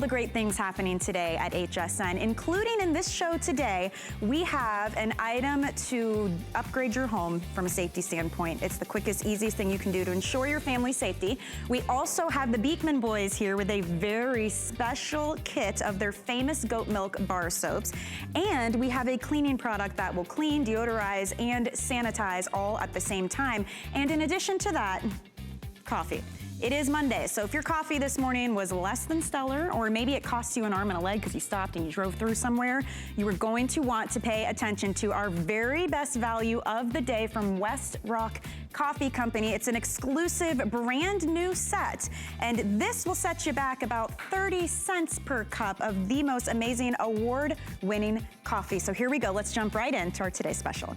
The great things happening today at HSN, including in this show today, we have an item to upgrade your home from a safety standpoint. It's the quickest, easiest thing you can do to ensure your family's safety. We also have the Beekman boys here with a very special kit of their famous goat milk bar soaps. And we have a cleaning product that will clean, deodorize, and sanitize all at the same time. And in addition to that, coffee. It is Monday, so if your coffee this morning was less than stellar, or maybe it cost you an arm and a leg because you stopped and you drove through somewhere, you are going to want to pay attention to our very best value of the day from West Rock Coffee Company. It's an exclusive brand new set, and this will set you back about 30 cents per cup of the most amazing award-winning coffee. So here we go. Let's jump right into our today's special.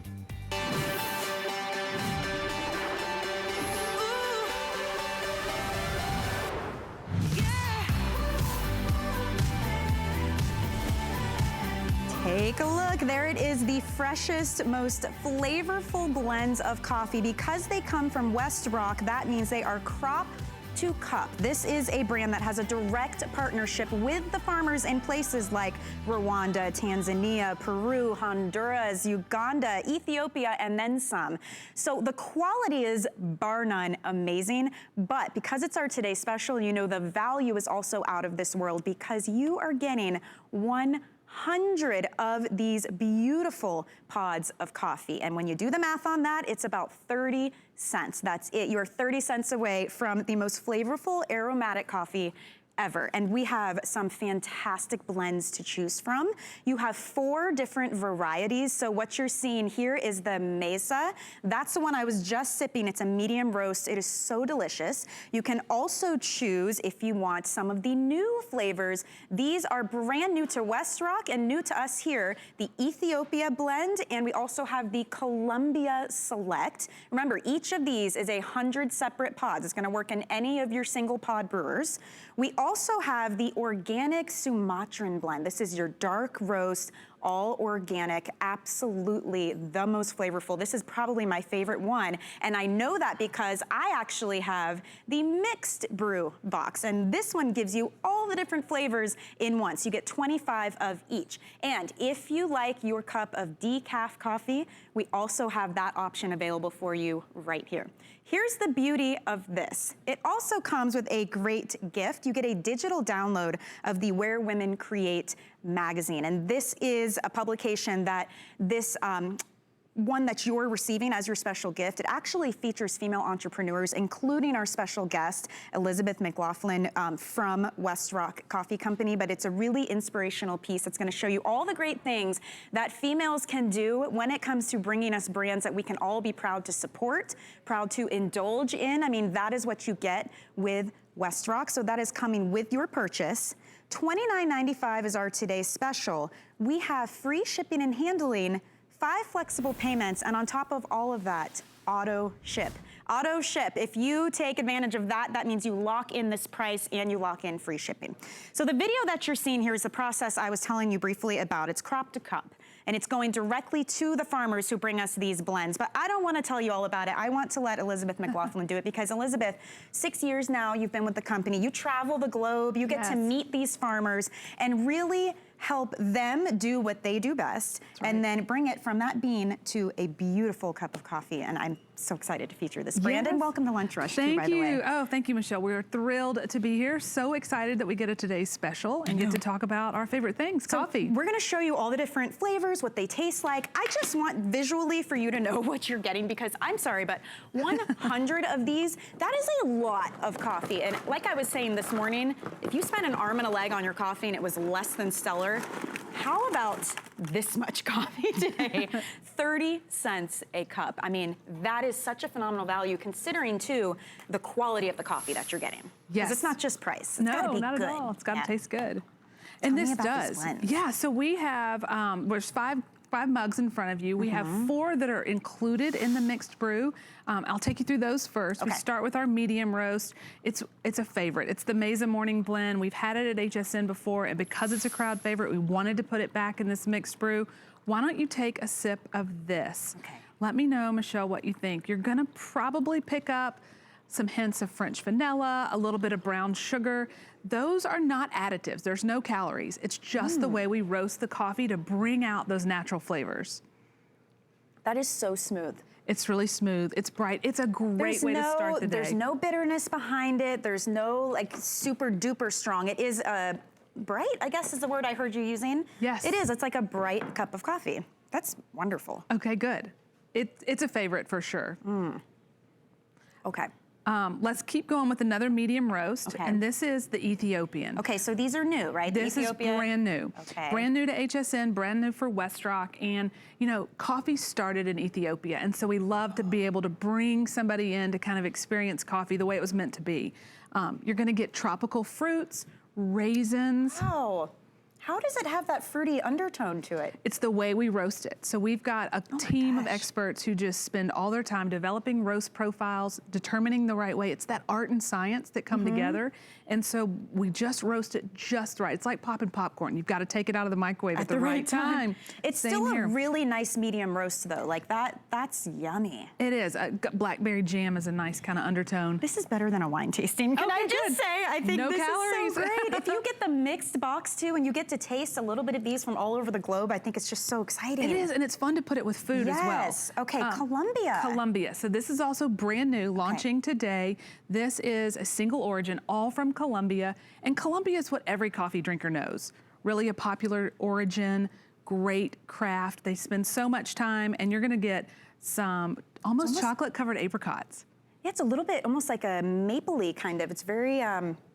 Take a look, there it is, the freshest, most flavorful blends of coffee. Because they come from West Rock, that means they are crop to cup. This is a brand that has a direct partnership with the farmers in places like Rwanda, Tanzania, Peru, Honduras, Uganda, Ethiopia, and then some. So the quality is bar none amazing, but because it's our Today Special, you know the value is also out of this world because you are getting 100 of these beautiful pods of coffee. And when you do the math on that, it's about 30 cents. That's it. You're 30 cents away from the most flavorful aromatic coffee ever. And we have some fantastic blends to choose from. You have 4 different varieties. So what you're seeing here is the Mesa. That's the one I was just sipping. It's a medium roast. It is so delicious. You can also choose if you want some of the new flavors. These are brand new to West Rock and new to us here, the Ethiopia blend, and we also have the Columbia Select. Remember, each of these is 100 separate pods. It's gonna work in any of your single pod brewers. We also have the organic Sumatran blend. This is your dark roast, all organic, absolutely the most flavorful. This is probably my favorite one, and I know that because I actually have the mixed brew box, and this one gives you all the different flavors in one. So you get 25 of each. And if you like your cup of decaf coffee, we also have that option available for you right here. Here's the beauty of this. It also comes with a great gift. You get a digital download of the Where Women Create magazine. And this is a publication that this one that you're receiving as your special gift. It actually features female entrepreneurs, including our special guest, Elizabeth McLaughlin from West Rock Coffee Company. But it's a really inspirational piece that's gonna show you all the great things that females can do when it comes to bringing us brands that we can all be proud to support, proud to indulge in. I mean, that is what you get with West Rock. So that is coming with your purchase. $29.95 is our today's special. We have free shipping and handling, 5 flexible payments, and on top of all of that, auto ship. Auto ship, if you take advantage of that, that means you lock in this price and you lock in free shipping. So the video that you're seeing here is the process I was telling you briefly about. It's crop to cup, and it's going directly to the farmers who bring us these blends. But I don't want to tell you all about it. I want to let Elizabeth McLaughlin do it because Elizabeth, 6 years now you've been with the company. You travel the globe, you get to meet these farmers and really help them do what they do best, and then bring it from that bean to a beautiful cup of coffee. And I'm so excited to feature this brand. And welcome to Lunch Rush, too, by the way. Oh, thank you, Michelle. We're thrilled to be here. So excited that we get a Today's Special and get to talk about our favorite things, coffee. We're gonna show you all the different flavors, what they taste like. I just want visually for you to know what you're getting because I'm sorry, but 100 of these, that is a lot of coffee. And like I was saying this morning, if you spent an arm and a leg on your coffee and it was less than stellar, how about this much coffee today? 30 cents a cup. I mean, that is such a phenomenal value considering too the quality of the coffee that you're getting. Yes. It's not just price. It's gotta be not good. At all. It's gotta taste good. And this does. Yeah, so we have, there's five mugs in front of you. We have 4 that are included in the mixed brew. I'll take you through those first. We start with our medium roast. It's a favorite. It's the Mesa Morning Blend. We've had it at HSN before, and because it's a crowd favorite, we wanted to put it back in this mixed brew. Why don't you take a sip of this? Let me know, Michelle, what you think. You're gonna probably pick up some hints of French vanilla, a little bit of brown sugar. Those are not additives. There's no calories. It's just the way we roast the coffee to bring out those natural flavors. That is so smooth. It's really smooth. It's bright. It's a great way to start the day. There's no bitterness behind it. There's no like super duper strong. It is bright, I guess is the word I heard you using. Yes. It is. It's like a bright cup of coffee. That's wonderful. Okay, good. It's a favorite for sure. Okay. Let's keep going with another medium roast, and this is the Ethiopian. Okay, so these are new, right? This is brand new. Okay. Brand new to HSN, brand new for Westrock, and you know, coffee started in Ethiopia, and so we love to be able to bring somebody in to kind of experience coffee the way it was meant to be. You're gonna get tropical fruits, raisins. Wow. How does it have that fruity undertone to it? It's the way we roast it. So we've got a team of experts who just spend all their time developing roast profiles, determining the right way. It's that art and science that come together. And so we just roast it just right. It's like popping popcorn. You've got to take it out of the microwave at the right time. It's still a really nice medium roast though. Like that's yummy. It is. Blackberry jam is a nice kind of undertone. This is better than a wine tasting. Can I just say, I think no this calories. is so great. If you get the mixed box too and you get to taste a little bit of these from all over the globe, I think it's just so exciting. It is, and it's fun to put it with food as well. Yes. Okay, Columbia. Columbia. So this is also brand new, launching today. This is a single origin, all from Columbia. And Columbia is what every coffee drinker knows. Really a popular origin, great craft. They spend so much time, and you're gonna get some almost chocolate-covered apricots. Yeah, it's a little bit almost like a mapley kind of. It's very,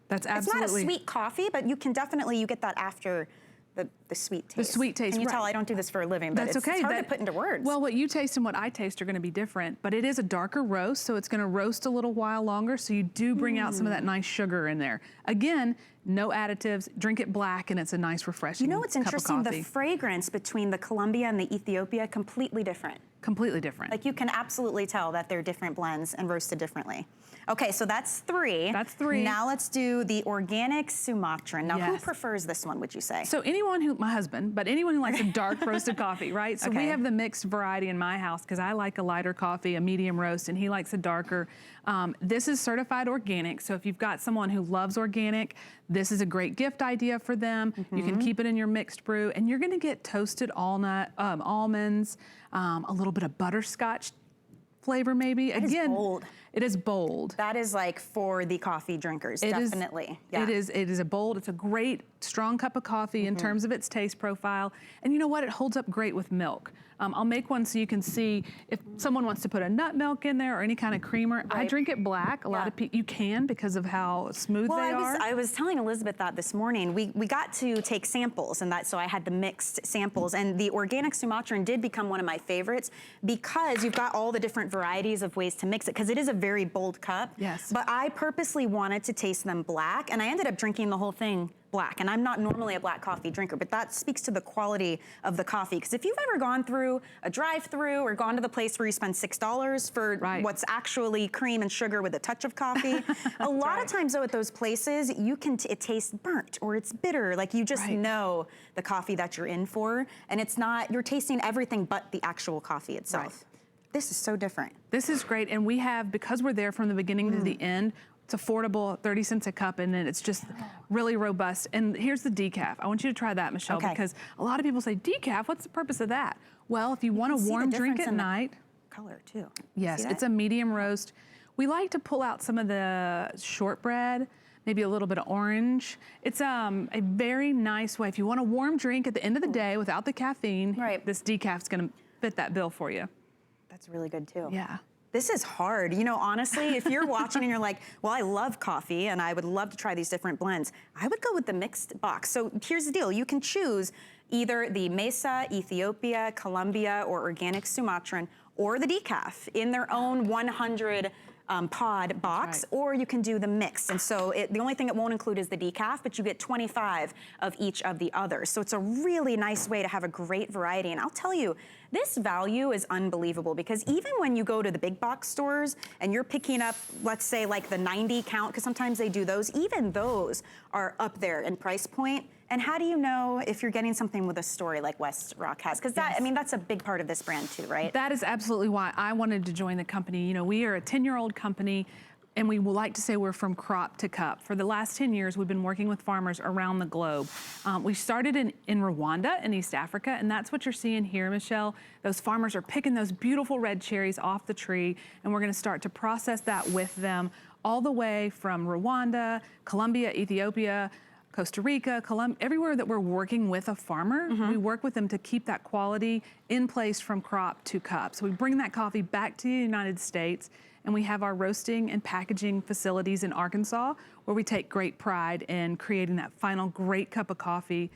that's absolutely. It's not a sweet coffee, but you can definitely, you get that after the sweet taste. The sweet taste, Can you tell I don't do this for a living, but that's okay. It's hard to put into words. Well, what you taste and what I taste are gonna be different, but it is a darker roast, so it's gonna roast a little while longer, so you do bring out some of that nice sugar in there. Again, no additives, drink it black, and it's a nice, refreshing cup of coffee. You know what's interesting? The fragrance between the Columbia and the Ethiopia, completely different. Completely different. Like you can absolutely tell that they're different blends and roasted differently. Okay, so that's 3. That's 3. Now let's do the organic Sumatran. Now who prefers this one, would you say? So anyone who, my husband, but anyone who likes a dark roasted coffee, right? So we have the mixed variety in my house because I like a lighter coffee, a medium roast, and he likes a darker. This is certified organic, so if you've got someone who loves organic, this is a great gift idea for them. You can keep it in your mixed brew, and you're gonna get toasted almond, almonds, a little bit of butterscotch flavor maybe. That is bold. It is bold. That is like for the coffee drinkers, definitely. It is a bold, it's a great, strong cup of coffee in terms of its taste profile. And you know what, it holds up great with milk. I'll make one so you can see if someone wants to put a nut milk in there or any kind of creamer. I drink it black. A lot of people, you can because of how smooth they are. I was telling Elizabeth that this morning. We got to take samples, and so I had the mixed samples, and the organic Sumatran did become one of my favorites because you've got all the different varieties of ways to mix it, because it is a very bold cup. Yes. But I purposely wanted to taste them black, and I ended up drinking the whole thing black. And I'm not normally a black coffee drinker, but that speaks to the quality of the coffee. Because if you've ever gone through a drive-through or gone to the place where you spend $6 for what's actually cream and sugar with a touch of coffee, a lot of times though at those places, you can it tastes burnt or it's bitter. Like you just know the coffee that you're in for, and it's not, you're tasting everything but the actual coffee itself. This is so different. This is great, and we have, because we're there from the beginning to the end, it's affordable, 30 cents a cup, and then it's just really robust. And here's the decaf. I want you to try that, Michelle, because a lot of people say, decaf, what's the purpose of that? Well, if you want a warm drink at night. Color too. Yes, it's a medium roast. We like to pull out some of the shortbread, maybe a little bit of orange. It's a very nice way. If you want a warm drink at the end of the day without the caffeine, this decaf's gonna fit that bill for you. That's really good too. Yeah. This is hard. You know, honestly, if you're watching and you're like, well, I love coffee and I would love to try these different blends, I would go with the mixed box. So here's the deal. You can choose either the Mesa, Ethiopia, Columbia, or organic Sumatran, or the decaf in their own 100 pod box, or you can do the mix. And so the only thing it won't include is the decaf, but you get 25 of each of the others. So it's a really nice way to have a great variety. And I'll tell you, this value is unbelievable, because even when you go to the big box stores and you're picking up, let's say like the 90 count, because sometimes they do those, even those are up there in price point. And how do you know if you're getting something with a story like Westrock has? Because that, I mean, that's a big part of this brand too, right? That is absolutely why I wanted to join the company. You know, we are a 10-year-old company. and we would like to say we're from crop to cup. For the last 10 years, we've been working with farmers around the globe. We started in Rwanda in East Africa, and that's what you're seeing here, Michelle. Those farmers are picking those beautiful red cherries off the tree, and we're gonna start to process that with them all the way from Rwanda, Colombia, Ethiopia, Costa Rica, everywhere that we're working with a farmer, we work with them to keep that quality in place from crop to cup. So we bring that coffee back to the United States, and we have our roasting and packaging facilities in Arkansas, where we take great pride in creating that final great cup of coffee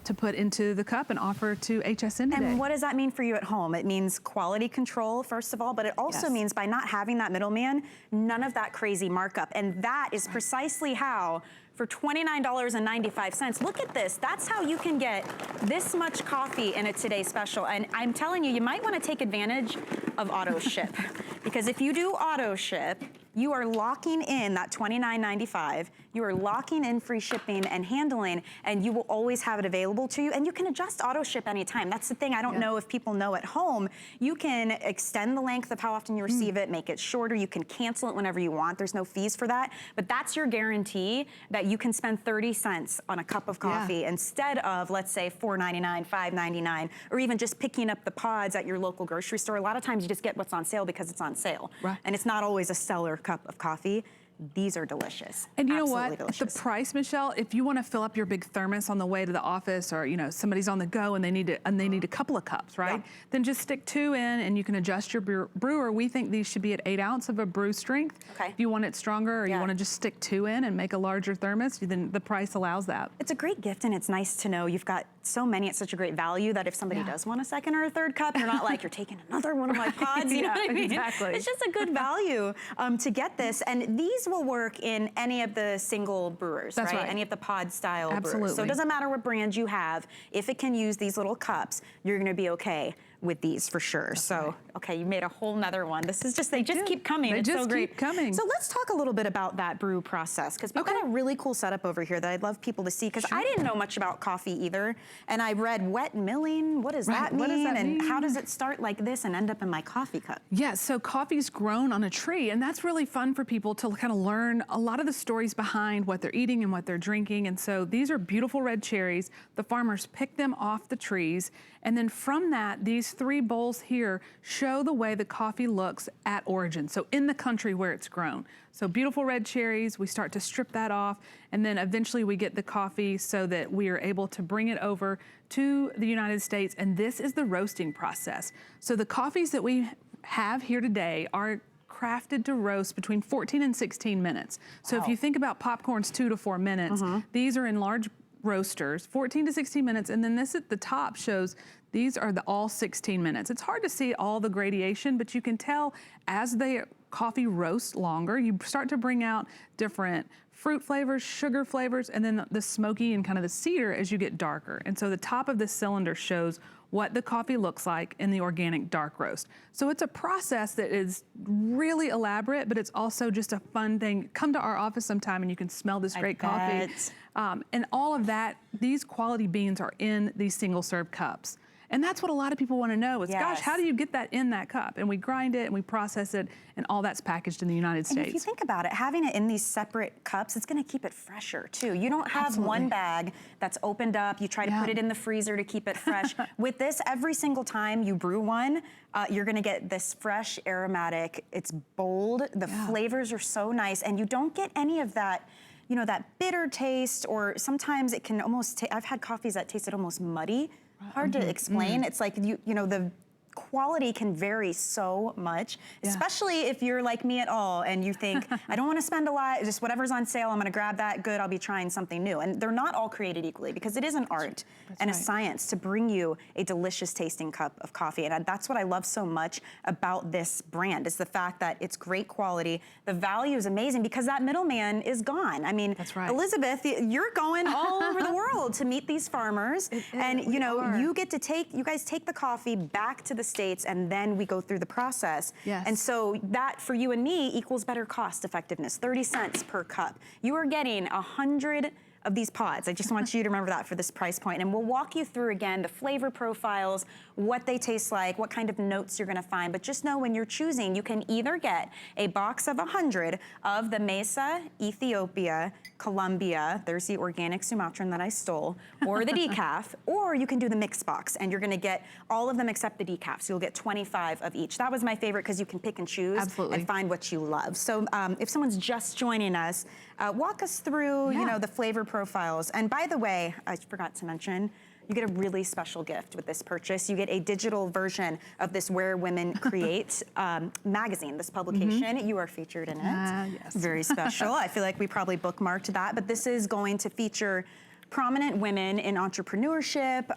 to put into the cup and offer to HSN today. And what does that mean for you at home? It means quality control, first of all, but it also means by not having that middleman, none of that crazy markup. And that is precisely how, for $29.95, look at this. That's how you can get this much coffee in a Today Special. And I'm telling you, you might want to take advantage of auto ship. Because if you do auto ship, you are locking in that $29.95. You are locking in free shipping and handling, and you will always have it available to you. And you can adjust auto ship anytime. That's the thing I don't know if people know at home. You can extend the length of how often you receive it, make it shorter. You can cancel it whenever you want. There's no fees for that. But that's your guarantee that you can spend 30 cents on a cup of coffee instead of, let's say, $4.99, $5.99, or even just picking up the pods at your local grocery store. A lot of times you just get what's on sale because it's on sale. Right. And it's not always a stellar cup of coffee. These are delicious. And you know Absolutely what? Delicious. The price, Michelle, if you want to fill up your big thermos on the way to the office, or somebody's on the go and they need a couple of cups, right? Yeah. Then just stick 2 in and you can adjust your brewer. We think these should be at 8 ounces of a brew strength. Okay. If you want it stronger, or you want to just stick 2 in and make a larger thermos, then the price allows that. It's a great gift, and it's nice to know you've got so many at such a great value that if somebody does want a second or a third cup, you're not like, you're taking another one of my pods, you know what I mean? Exactly. It's just a good value to get this. And these will work in any of the single brewers, right? Any of the pod style brewers. So it doesn't matter what brand you have. If it can use these little cups, you're gonna be okay with these for sure. So, okay, you made a whole nother one. This is just, they just keep coming. It's so great. Keep coming. So let's talk a little bit about that brew process, because we've got a really cool setup over here that I'd love people to see, because I didn't know much about coffee either. And I read wet milling. What does that mean? What does that mean? And how does it start like this and end up in my coffee cup? Yeah, so coffee's grown on a tree, and that's really fun for people to kind of learn a lot of the stories behind what they're eating and what they're drinking. And so these are beautiful red cherries. The farmers pick them off the trees, and then from that, these 3 bowls here show the way the coffee looks at origin, so in the country where it's grown. So beautiful red cherries, we start to strip that off, and then eventually we get the coffee so that we are able to bring it over to the United States, and this is the roasting process. So the coffees that we have here today are crafted to roast between 14 and 16 minutes. So if you think about popcorn's 2 to 4 minutes, these are in large roasters, 14 to 16 minutes, and then this at the top shows these are all 16 minutes. It's hard to see all the gradation, but you can tell as the coffee roasts longer, you start to bring out different fruit flavors, sugar flavors, and then the smoky and kind of the cedar as you get darker. And so the top of this cylinder shows what the coffee looks like in the organic dark roast. So it's a process that is really elaborate, but it's also just a fun thing. Come to our office sometime and you can smell this great coffee. And all of that, these quality beans are in these single serve cups. And that's what a lot of people want to know is, gosh, how do you get that in that cup? And we grind it and we process it, and all that's packaged in the United States. And if you think about it, having it in these separate cups, it's going to keep it fresher too. You don't have one bag that's opened up, you try to put it in the freezer to keep it fresh. With this, every single time you brew one, you're going to get this fresh, aromatic, it's bold, the flavors are so nice, and you don't get any of that, you know, that bitter taste, or sometimes it can almost, I've had coffees that tasted almost muddy. Hard to explain. It's like, you know, the quality can vary so much, especially if you're like me at all and you think, I don't want to spend a lot, just whatever's on sale, I'm going to grab that, good, I'll be trying something new. And they're not all created equally, because it is an art and a science to bring you a delicious tasting cup of coffee. And that's what I love so much about this brand, is the fact that it's great quality. The value is amazing because that middleman is gone. I mean, Elizabeth, you're going all over the world to meet these farmers, and you know, you get to you guys take the coffee back to the States, and then we go through the process. And so that for you and me equals better cost effectiveness, 30 cents per cup. You are getting 100 of these pods. I just want you to remember that for this price point. And we'll walk you through again the flavor profiles, what they taste like, what kind of notes you're gonna find. But just know when you're choosing, you can either get a box of 100 of the Mesa, Ethiopia, Columbia, there's the organic Sumatran that I stole, or the decaf, or you can do the mix box and you're gonna get all of them except the decaf. So you'll get 25 of each. That was my favorite because you can pick and choose and find what you love. So if someone's just joining us, walk us through, you know, the flavor profiles. And by the way, I forgot to mention, you get a really special gift with this purchase. You get a digital version of this Where Women Create magazine, this publication. You are featured in it. Yes. Very special. I feel like we probably bookmarked that, but this is going to feature prominent women in entrepreneurship,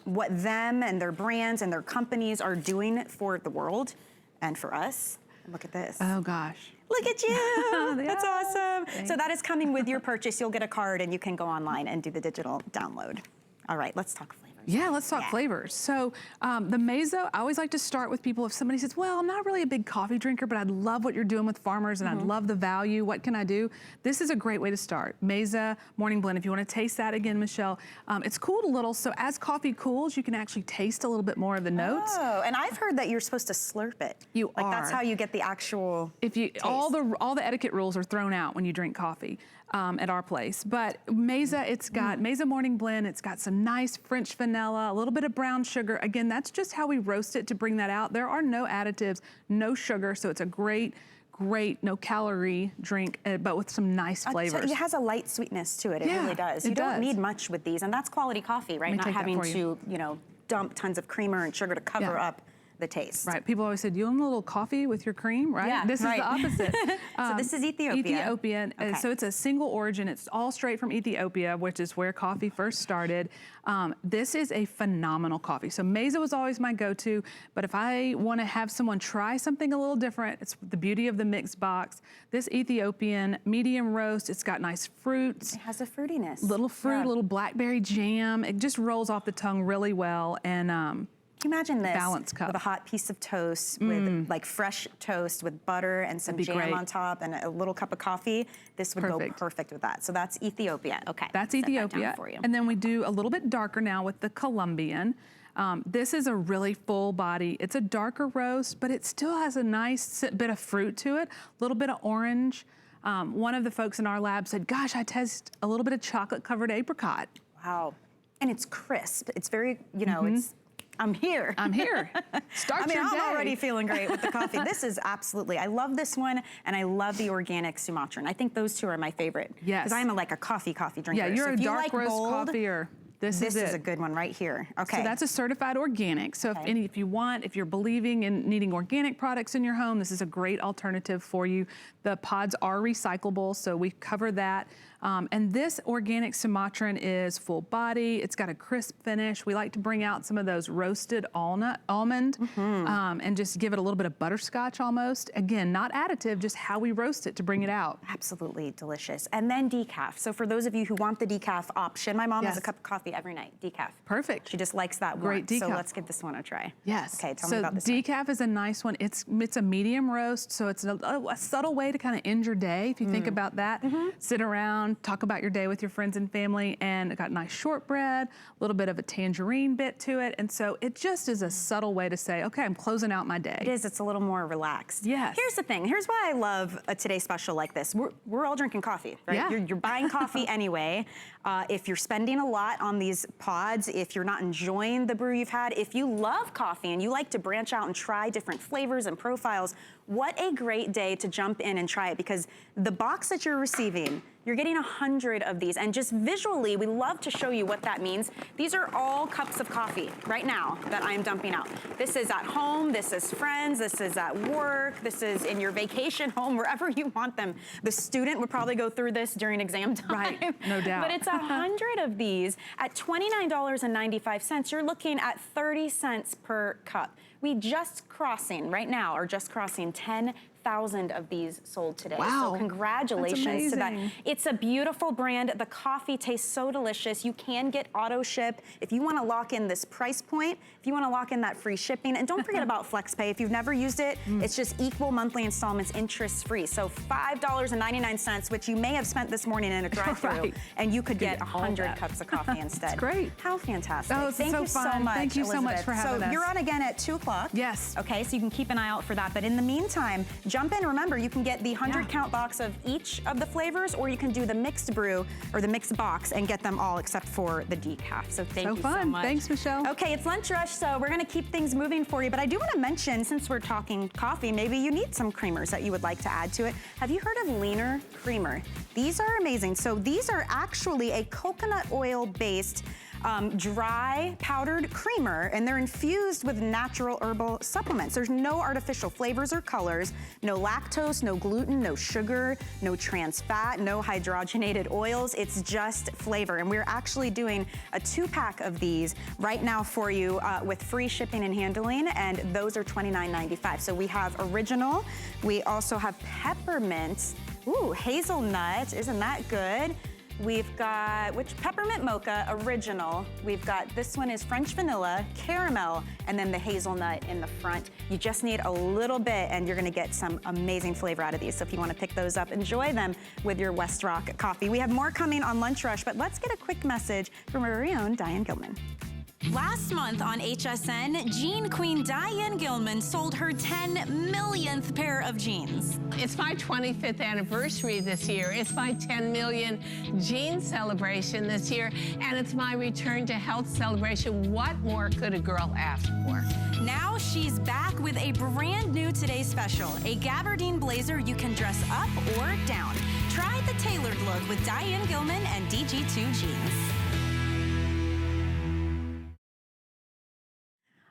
what them and their brands and their companies are doing for the world and for us. Look at this. Oh gosh. Look at you. That's awesome. Thanks. So that is coming with your purchase. You'll get a card and you can go online and do the digital download. All right, let's talk flavors. Yeah, let's talk flavors. So the Mesa, I always like to start with people if somebody says, well, I'm not really a big coffee drinker, but I love what you're doing with farmers and I love the value. What can I do? This is a great way to start. Mesa Morning Blend. If you want to taste that again, Michelle, it's cooled a little. So as coffee cools, you can actually taste a little bit more of the notes. Oh, and I've heard that you're supposed to slurp it. You are. Like that's how you get the actual taste. All the etiquette rules are thrown out when you drink coffee. At our place. But Mesa, it's got Mesa Morning Blend, it's got some nice French vanilla, a little bit of brown sugar. Again, that's just how we roast it to bring that out. There are no additives, no sugar, so it's a great, no calorie drink, but with some nice flavors. It has a light sweetness to it, it really does. You don't need much with these, and that's quality coffee, right? Not having to, you know, dump tons of creamer and sugar to cover up the taste. Right, people always said, you want a little coffee with your cream, right? Yeah, this is the opposite. So this is Ethiopia. Ethiopian, so it's a single origin. It's all straight from Ethiopia, which is where coffee first started. This is a phenomenal coffee. So Mesa was always my go-to, but if I want to have someone try something a little different, it's the beauty of the mix box. This Ethiopian medium roast, it's got nice fruits. It has a fruitiness. Little fruit, little blackberry jam. It just rolls off the tongue really well. And can you imagine this balanced cup with a hot piece of toast, with like fresh toast with butter and some jam on top and a little cup of coffee? This would go perfect with that. So that's Ethiopia. Okay. That's Ethiopia. For you. And then we do a little bit darker now with the Columbian. This is a really full body. It's a darker roast, but it still has a nice bit of fruit to it, a little bit of orange. One of the folks in our lab said, gosh, I taste a little bit of chocolate covered apricot. Wow. And it's crisp. It's very, you know, I'm here. I'm here. Start your day. I'm already feeling great with the coffee. This is absolutely, I love this one, and I love the organic Sumatran. I think those two are my favorite. Yes. Because I'm like a coffee drinker. Yeah, you're so a dark roast coffee or this is a good one right here. Okay. So that's a certified organic. So if you're believing in needing organic products in your home, this is a great alternative for you. The pods are recyclable, so we cover that. And this organic Sumatran is full body. It's got a crisp finish. We like to bring out some of those roasted almond and just give it a little bit of butterscotch almost. Again, not additive, just how we roast it to bring it out. Absolutely delicious. And then decaf. So for those of you who want the decaf option, my mom has a cup of coffee every night, decaf. Perfect. She just likes that Great decaf. So let's give this one a try. Yes. Okay, tell me about this decaf is a nice one. It's a medium roast, so it's a subtle way to kind of end your day if you think about that. Sit around, talk about your day with your friends and family, and it got nice shortbread, a little bit of a tangerine bit to it, and so it just is a subtle way to say, okay, I'm closing out my day. It is, it's a little more relaxed. Yes. Here's the thing, here's why I love a Today Special like this. We're all drinking coffee, right? Yeah. You're buying coffee anyway. If you're spending a lot on these pods, if you're not enjoying the brew you've had, if you love coffee and you like to branch out and try different flavors and profiles, what a great day to jump in and try it, because the box that you're receiving, you're getting 100 of these, and just visually, we love to show you what that means. These are all cups of coffee right now that I am dumping out. This is at home, this is friends, this is at work, this is in your vacation home, wherever you want them. The student would probably go through this during exam time. Right, no doubt. But it's 100 of these at $29.95. You're looking at 30 cents per cup. We just crossing, right now, are just crossing 10,000 5,000 of these sold today. Wow. So congratulations to that. It's a beautiful brand. The coffee tastes so delicious. You can get auto ship if you want to lock in this price point, if you want to lock in that free shipping. And don't forget about FlexPay. If you've never used it, it's just equal monthly installments, interest free. So $5.99, which you may have spent this morning in a drive-thru, and you could get 100 cups of coffee instead. That's great. How fantastic. Oh, Thank so you fun. so much, Thank you Elizabeth. so much for having us. So you're on again at 2 o'clock. Yes. Okay, so you can keep an eye out for that. But in the meantime, jump in. Remember, you can get the 100 count box of each of the flavors, or you can do the mixed brew or the mixed box and get them all except for the decaf. So thank you so much. Thanks, Michelle. Okay, it's lunch rush, so we're gonna keep things moving for you. But I do want to mention, since we're talking coffee, maybe you need some creamers that you would like to add to it. Have you heard of Leaner Creamer? These are amazing. So these are actually a coconut oil based dry powdered creamer, and they're infused with natural herbal supplements. There's no artificial flavors or colors, no lactose, no gluten, no sugar, no trans fat, no hydrogenated oils. It's just flavor. And we're actually doing a 2-pack of these right now for you with free shipping and handling, and those are $29.95. So we have original, we also have peppermint, ooh, hazelnut, isn't that good? We've got, peppermint mocha, original. We've got, this one is French vanilla, caramel, and then the hazelnut in the front. You just need a little bit and you're gonna get some amazing flavor out of these. So if you wanna pick those up, enjoy them with your West Rock coffee. We have more coming on Lunch Rush, but let's get a quick message from our very own Diane Gilman. Last month on HSN, Jean Queen Diane Gilman sold her 10 millionth pair of jeans. It's my 25th anniversary this year. It's my 10 million jean celebration this year, and it's my return to health celebration. What more could a girl ask for? Now she's back with a brand new Today Special, a gabardine blazer you can dress up or down. Try the tailored look with Diane Gilman and DG2 Jeans.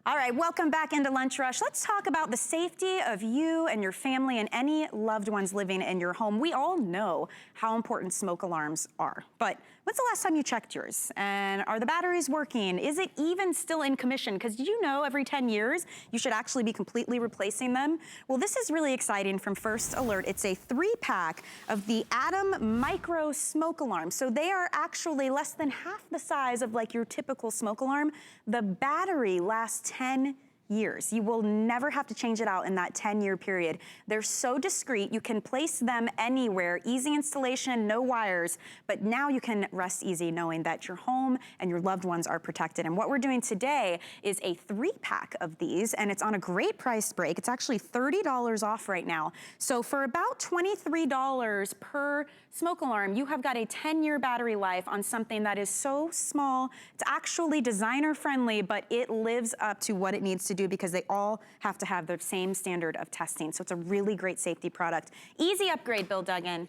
All right, welcome back into Lunch Rush. Let's talk about the safety of you and your family and any loved ones living in your home. We all know how important smoke alarms are, but when's the last time you checked yours? And are the batteries working? Is it even still in commission? Because did you know every 10 years you should actually be completely replacing them? Well, this is really exciting from First Alert. It's a 3-pack of the Atom Micro Smoke Alarm. So they are actually less than half the size of like your typical smoke alarm. The battery lasts 10 years. You will never have to change it out in that 10-year period. They're so discreet, you can place them anywhere, easy installation, no wires, but now you can rest easy knowing that your home and your loved ones are protected. And what we're doing today is a 3-pack of these, and it's on a great price break. It's actually $30 off right now. So for about $23 per smoke alarm, you have got a 10-year battery life on something that is so small. It's actually designer friendly, but it lives up to what it needs to do because they all have to have the same standard of testing. So it's a really great safety product. Easy upgrade, Bill Duggan.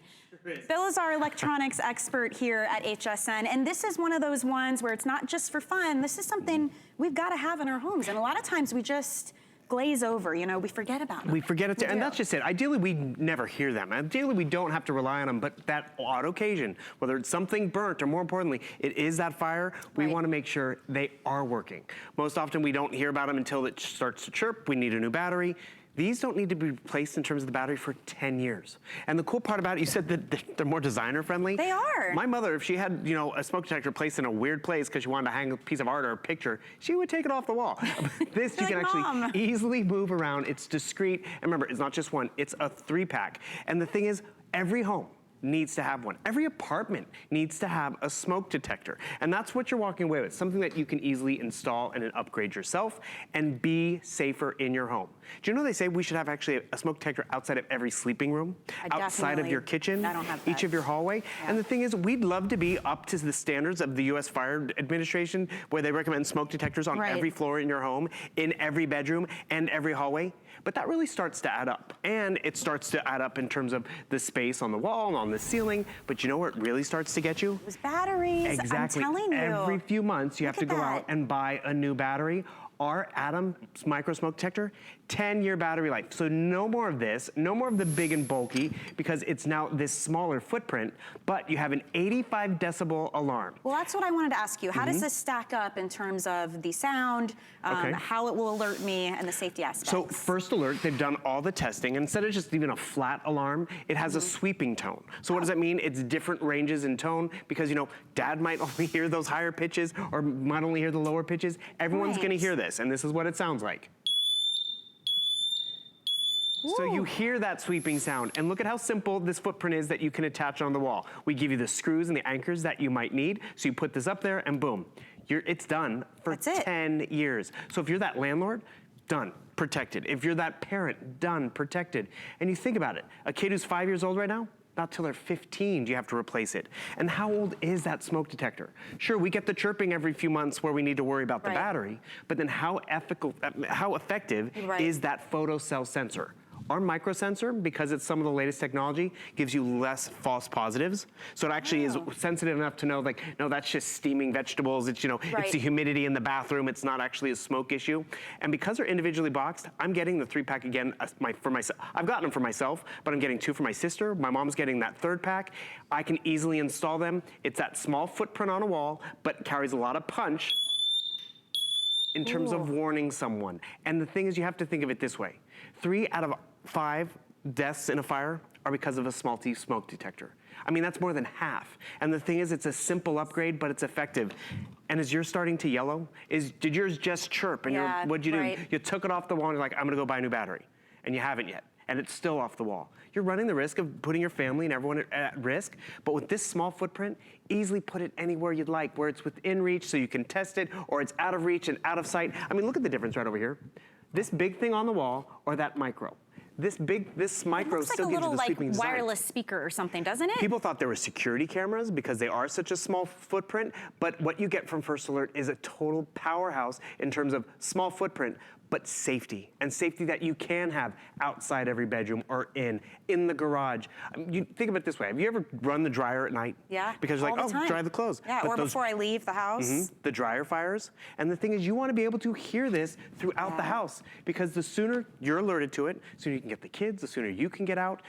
Bill is our electronics expert here at HSN, and this is one of those ones where it's not just for fun. This is something we've got to have in our homes, and a lot of times we just glaze over, you know, we forget about them. We forget it, and that's just it. Ideally, we never hear them. Ideally, we don't have to rely on them, but that odd occasion, whether it's something burnt or more importantly, it is that fire, we want to make sure they are working. Most often, we don't hear about them until it starts to chirp. We need a new battery. These don't need to be replaced in terms of the battery for 10 years. And the cool part about it, you said that they're more designer friendly. They are. My mother, if she had, you know, a smoke detector placed in a weird place because she wanted to hang a piece of art or a picture, she would take it off the wall. This you can actually easily move around. It's discreet. And remember, it's not just one, it's a 3-pack. And the thing is, every home needs to have one. Every apartment needs to have a smoke detector. And that's what you're walking away with, something that you can easily install and then upgrade yourself and be safer in your home. Do you know they say we should have actually a smoke detector outside of every sleeping room, outside of your kitchen, each of your hallway? Yeah. And the thing is, we'd love to be up to the standards of the U.S. Fire Administration, where they recommend smoke detectors on every floor in your home, in every bedroom, and every hallway. But that really starts to add up. And it starts to add up in terms of the space on the wall and on the ceiling. But you know where it really starts to get you? Those batteries, exactly. I'm telling you. Every few months, you have to go out and buy a new battery. Our Atom micro smoke detector, 10-year battery life. So no more of this, no more of the big and bulky, because it's now this smaller footprint, but you have an 85 decibel alarm. Well, that's what I wanted to ask you. How does this stack up in terms of the sound, how it will alert me, and the safety aspects? So first alert, they've done all the testing. Instead of just even a flat alarm, it has a sweeping tone. So what does that mean? It's different ranges in tone, because, you know, dad might only hear those higher pitches or might only hear the lower pitches. Everyone's gonna hear this, and this is what it sounds like. Ooh. So you hear that sweeping sound, and look at how simple this footprint is that you can attach on the wall. We give you the screws and the anchors that you might need, so you put this up there and boom, it's done for 10 years. So if you're that landlord, done, protected. If you're that parent, done, protected. And you think about it, a kid who's 5 years old right now, not till they're 15 do you have to replace it. And how old is that smoke detector? Sure, we get the chirping every few months where we need to worry about the battery, but then how effective is that photocell sensor? Our microsensor, because it's some of the latest technology, gives you less false positives. So it actually is sensitive enough to know, like, no, that's just steaming vegetables. It's, you know, it's the humidity in the bathroom. It's not actually a smoke issue. And because they're individually boxed, I'm getting the 3-pack again for myself. I've gotten them for myself, but I'm getting 2 for my sister. My mom's getting that 3rd pack. I can easily install them. It's that small footprint on a wall, but carries a lot of punch in terms of warning someone. And the thing is, you have to think of it this way. 3 out of 5 deaths in a fire are because of a faulty smoke detector. I mean, that's more than half. And the thing is, it's a simple upgrade, but it's effective. And as you're starting to yellow, did yours just chirp? And what'd you do? You took it off the wall and you're like, I'm gonna go buy a new battery. And you haven't yet. And it's still off the wall. You're running the risk of putting your family and everyone at risk, but with this small footprint, easily put it anywhere you'd like, where it's within reach so you can test it, or it's out of reach and out of sight. I mean, look at the difference right over here. This big thing on the wall or that micro. This micro still gives you the sweeping design. Wireless speaker or something, doesn't it? People thought there were security cameras because they are such a small footprint, but what you get from First Alert is a total powerhouse in terms of small footprint, but safety, and safety that you can have outside every bedroom or in the garage. You think of it this way. Have you ever run the dryer at night? Yeah, because you're like, oh, dry the clothes. Yeah, but or before I leave the house. The dryer fires. And the thing is, you want to be able to hear this throughout the house, because the sooner you're alerted to it, the sooner you can get the kids, the sooner you can get out.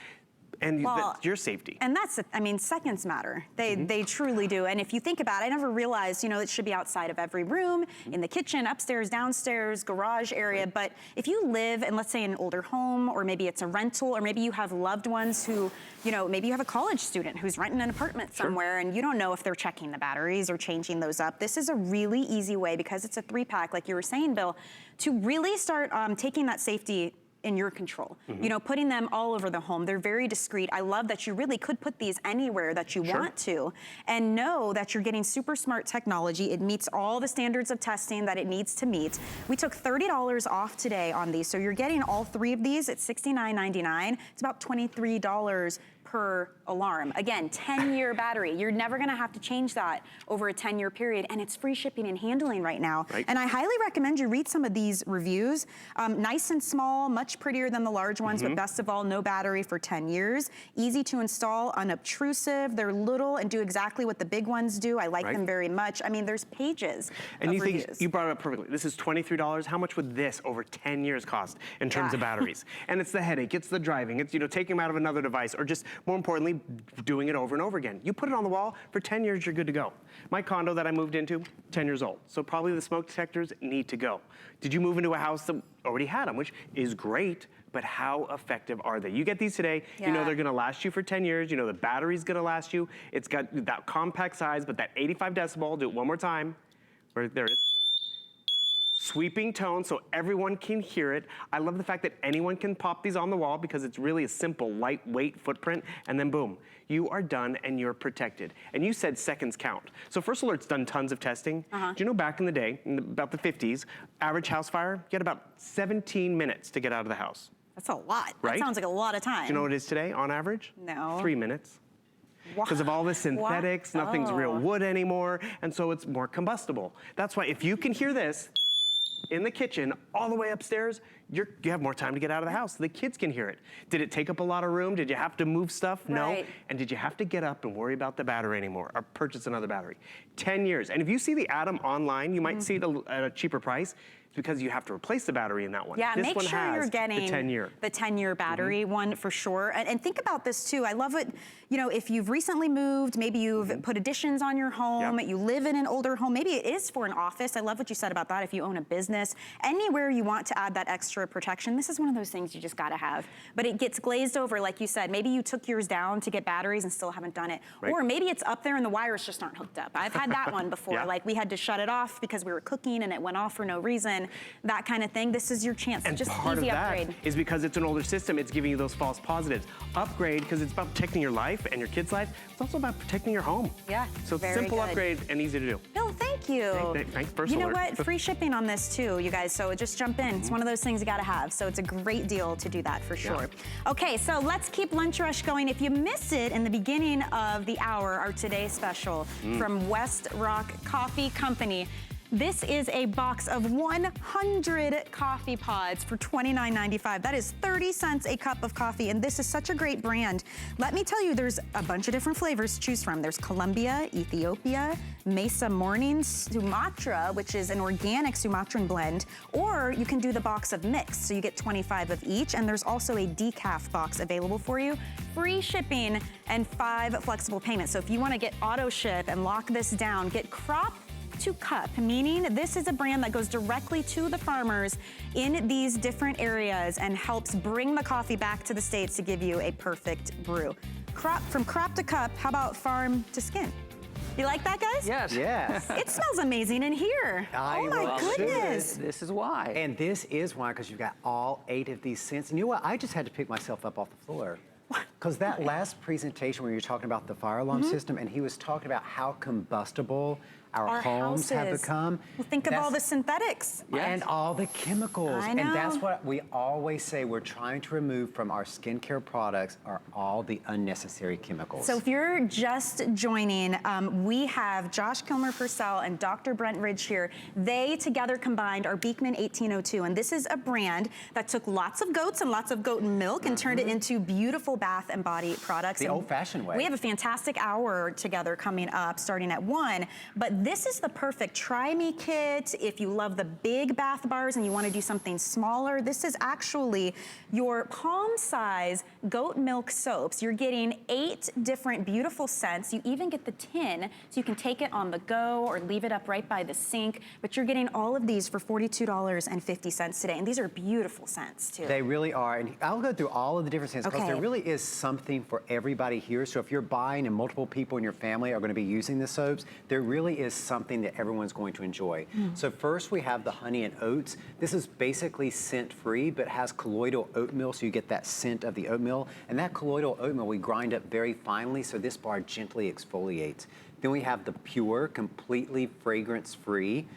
And that's your safety. And that's, I mean, seconds matter. They truly do. And if you think about it, I never realized, you know, it should be outside of every room, in the kitchen, upstairs, downstairs, garage area. But if you live in, let's say, an older home, or maybe it's a rental, or maybe you have loved ones who, you know, maybe you have a college student who's renting an apartment somewhere, and you don't know if they're checking the batteries or changing those up. This is a really easy way, because it's a 3-pack, like you were saying, Bill, to really start taking that safety in your control. You know, putting them all over the home. They're very discreet. I love that you really could put these anywhere that you want to, and know that you're getting super smart technology. It meets all the standards of testing that it needs to meet. We took $30 off today on these, so you're getting all 3 of these at $69.99. It's about $23 per alarm. Again, 10-year battery. You're never gonna have to change that over a 10-year period, and it's free shipping and handling right now. And I highly recommend you read some of these reviews. Nice and small, much prettier than the large ones, but best of all, no battery for 10 years. Easy to install, unobtrusive. They're little and do exactly what the big ones do. I like them very much. I mean, there's pages of reviews. Think, you brought it up perfectly. This is $23. How much would this over 10 years cost in terms of batteries? And it's the headache, it's the driving, it's, you know, taking them out of another device, or just more importantly, doing it over and over again. You put it on the wall, for 10 years, you're good to go. My condo that I moved into, 10 years old. So probably the smoke detectors need to go. Did you move into a house that already had them, which is great, but how effective are they? You get these today, you know they're gonna last you for 10 years, you know the battery's gonna last you. It's got that compact size, but that 85 decibel, do it one more time. There it is. Sweeping tone so everyone can hear it. I love the fact that anyone can pop these on the wall, because it's really a simple, lightweight footprint, and then boom, you are done and you're protected. And you said seconds count. So First Alert's done tons of testing. Do you know back in the day, in about the 50s, average house fire, you had about 17 minutes to get out of the house. That's a lot. That sounds like a lot of time. Do you know what it is today on average? No. 3 minutes. Because of all the synthetics, nothing's real wood anymore, and so it's more combustible. That's why if you can hear this, in the kitchen, all the way upstairs, you have more time to get out of the house. The kids can hear it. Did it take up a lot of room? Did you have to move stuff? No. And did you have to get up and worry about the battery anymore, or purchase another battery? 10 years. And if you see the Atom online, you might see it at a cheaper price. because you have to replace the battery in that one. Yeah, this make one sure has you're getting the 10-year. The 10-year battery one for sure. And think about this too. I love it, you know, if you've recently moved, maybe you've put additions on your home, you live in an older home, maybe it is for an office. I love what you said about that. If you own a business, anywhere you want to add that extra protection, this is one of those things you just gotta have. But it gets glazed over, like you said. Maybe you took yours down to get batteries and still haven't done it. Right. Or maybe it's up there and the wires just aren't hooked up. I've had that one before. Like we had to shut it off because we were cooking and it went off for no reason. That kind of thing. This is your chance. And just part easy of that upgrade. is because it's an older system, it's giving you those false positives. Upgrade, because it's about protecting your life and your kids' life. It's also about protecting your home. Yeah, So it's very simple good. upgrade and easy to do. No, thank you. First you know alert. what? Free shipping on this too, you guys. So just jump in. It's one of those things you gotta have. So it's a great deal to do that for sure. Okay, so let's keep Lunch Rush going. If you missed it in the beginning of the hour, our Today special from West Rock Coffee Company. This is a box of 100 coffee pods for $29.95. That is 30 cents a cup of coffee, and this is such a great brand. Let me tell you, there's a bunch of different flavors to choose from. There's Colombia, Ethiopia, Mesa Morning, Sumatra, which is an organic Sumatran blend, or you can do the box of mixed, so you get 25 of each, and there's also a decaf box available for you. Free shipping and 5 flexible payments. So if you want to get auto ship and lock this down, get crop to cup, meaning this is a brand that goes directly to the farmers in these different areas and helps bring the coffee back to the States to give you a perfect brew. From crop to cup, how about farm to skin? You like that, guys? Yes. Yes. It smells amazing in here. Oh my goodness. This is why. And this is why, because you've got all 8 of these scents. And you know what? I just had to pick myself up off the floor. Because that last presentation where you were talking about the fire alarm system, and he was talking about how combustible our homes have become. Well, think of all the synthetics. And all the chemicals. I know. And that's what we always say we're trying to remove from our skincare products are all the unnecessary chemicals. So if you're just joining, we have Josh Kilmer-Purcell and Dr. Brent Ridge here. They together combined our Beekman 1802, and this is a brand that took lots of goats and lots of goat milk and turned it into beautiful bath and body products. The old-fashioned way. We have a fantastic hour together coming up starting at 1, but this is the perfect try me kit. If you love the big bath bars and you want to do something smaller, this is actually your palm size goat milk soaps. You're getting 8 different beautiful scents. You even get the tin, so you can take it on the go or leave it up right by the sink, but you're getting all of these for $42.50 today, and these are beautiful scents too. They really are, and I'll go through all of the different scents because there really is something for everybody here. So if you're buying and multiple people in your family are going to be using the soaps, there really is something that everyone's going to enjoy. So first we have the honey and oats. This is basically scent-free, but has colloidal oatmeal, so you get that scent of the oatmeal. And that colloidal oatmeal we grind up very finely, so this bar gently exfoliates. Then we have the pure, completely fragrance-free.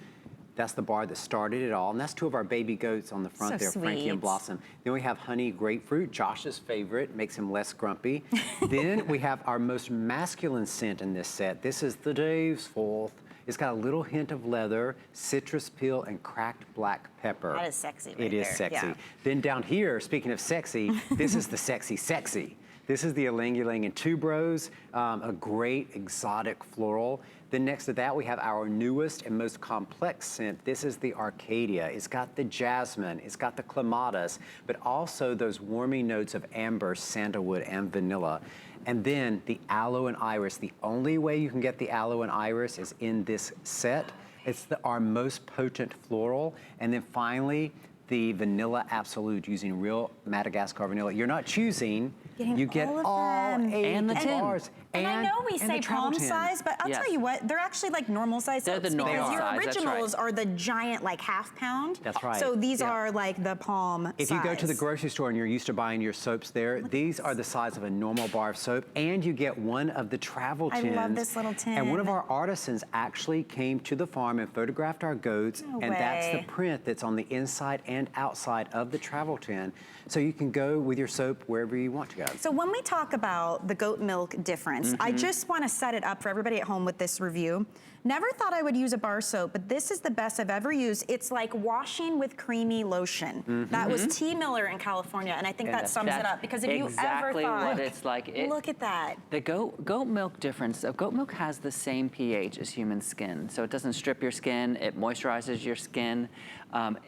That's the bar that started it all, and that's 2 of our baby goats on the front there, Frankie and Blossom. Then we have honey grapefruit, Josh's favorite, makes him less grumpy. Then we have our most masculine scent in this set. This is the Dave's Fourth. It's got a little hint of leather, citrus peel, and cracked black pepper. That is sexy right It is there. sexy. Yeah. Then down here, speaking of sexy, this is the sexy. This is the Ylang Ylang and Tuberose, a great exotic floral. Then next to that, we have our newest and most complex scent. This is the Arcadia. It's got the jasmine, it's got the clematis, but also those warming notes of amber, sandalwood, and vanilla. And then the aloe and iris. The only way you can get the aloe and iris is in this set. It's our most potent floral. And then finally, the vanilla absolute using real Madagascar vanilla. You're not choosing, you get all 8 and the tin. bars. And I know we say palm tin. size, but I'll tell you what, they're actually like normal size They're soaps the normal because your size, that's originals right. are the giant like half pound. That's right. So these are like the palm If size. you go to the grocery store and you're used to buying your soaps there, these are the size of a normal bar of soap, and you get one of the travel tins. I love this little tin. And one of our artisans actually came to the farm and photographed our goats, No and that's the way. print that's on the inside and outside of the travel tin. So you can go with your soap wherever you want to go. So when we talk about the goat milk difference, I just want to set it up for everybody at home with this review. Never thought I would use a bar soap, but this is the best I've ever used. It's like washing with creamy lotion. That was T. Miller in California, and I think that sums it up. Because if you ever thought, what it's like. Look at that. The goat milk difference. So goat milk has the same pH as human skin, so it doesn't strip your skin. It moisturizes your skin.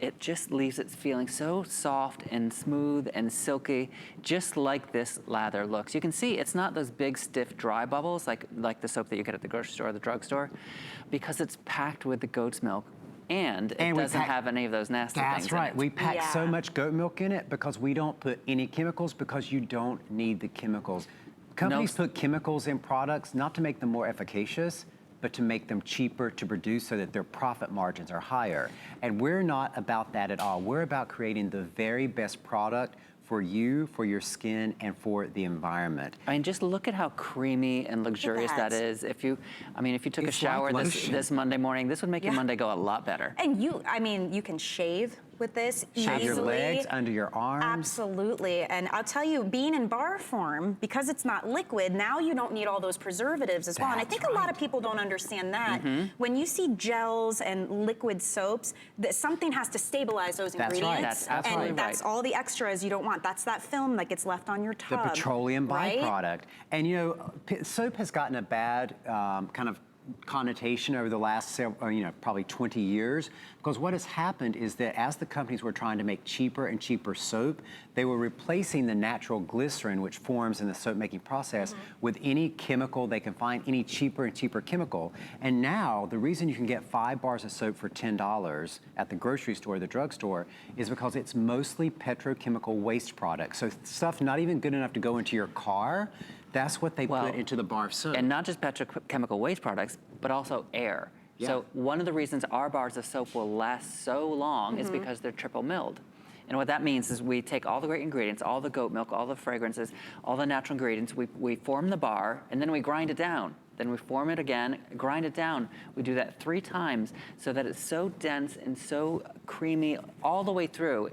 It just leaves it feeling so soft and smooth and silky, just like this lather looks. You can see it's not those big, stiff, dry bubbles like the soap that you get at the grocery store or the drugstore, because it's packed with the goat's milk. And it doesn't have any of those nasty things That's right. in it. We pack so much goat milk in it because we don't put any chemicals, because you don't need the chemicals. Companies put chemicals in products not to make them more efficacious, but to make them cheaper to produce so that their profit margins are higher. And we're not about that at all. We're about creating the very best product for you, for your skin, and for the environment. I mean, just look at how creamy and luxurious that is. If you took a shower this Monday morning, this would make your Monday go a lot better. And you can shave with this easily. Shave your legs, under your arms. Absolutely. And I'll tell you, being in bar form, because it's not liquid, now you don't need all those preservatives as well. And I think a lot of people don't understand that. When you see gels and liquid soaps, something has to stabilize those ingredients. That's absolutely and that's all the extras you don't want. That's that film that gets left on your tub. The petroleum byproduct. And you know, soap has gotten a bad kind of connotation over the last probably 20 years, because what has happened is that as the companies were trying to make cheaper and cheaper soap, they were replacing the natural glycerin, which forms in the soap making process, with any chemical they can find, any cheaper and cheaper chemical. And now the reason you can get 5 bars of soap for $10 at the grocery store or the drugstore is because it's mostly petrochemical waste products. So stuff not even good enough to go into your car, that's what they put into the bar of soap. And not just petrochemical waste products, but also air. So one of the reasons our bars of soap will last so long is because they're triple milled. And what that means is we take all the great ingredients, all the goat milk, all the fragrances, all the natural ingredients, we form the bar, and then we grind it down. Then we form it again, grind it down. We do that 3 times so that it's so dense and so creamy all the way through.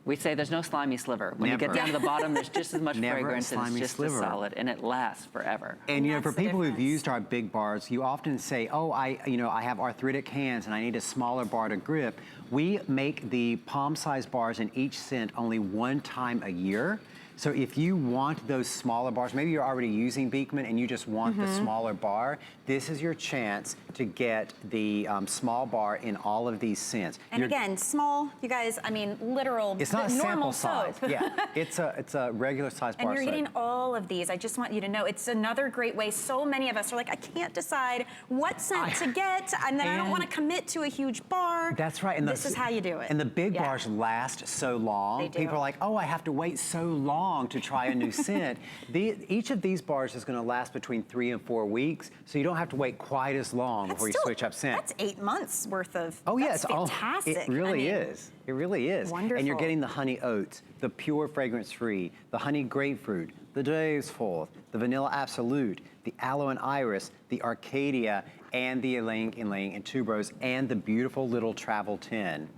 We say there's no slimy sliver. When you get down to the bottom, there's just as much fragrance, and it's just as solid, and it lasts forever. And you know, for people who've used our big bars, you often say, oh, I have arthritic hands and I need a smaller bar to grip. We make the palm-sized bars in each scent only 1 time a year. So if you want those smaller bars, maybe you're already using Beekman and you just want the smaller bar, this is your chance to get the small bar in all of these scents. And again, small, you guys, I mean, literal, it's not a normal sample soap. size. Yeah, it's a regular size bar And you're soap. getting all of these. I just want you to know, it's another great way. So many of us are like, I can't decide what scent to get, and then I don't want to commit to a huge bar. That's right. And this is how you do it. And the big bars last so long. They do. People are like, oh, I have to wait so long to try a new scent. Each of these bars is going to last between 3 and 4 weeks, so you don't have to wait quite as long before you switch up scent. That's 8 months worth of. Oh yeah, that's fantastic. It really is. It really is. Wonderful. And you're getting the honey oats, the pure fragrance-free, the honey grapefruit, the Dave's Fourth, the vanilla absolute, the aloe and iris, the Arcadia, and the ylang ylang and tuberose, and the beautiful little travel tin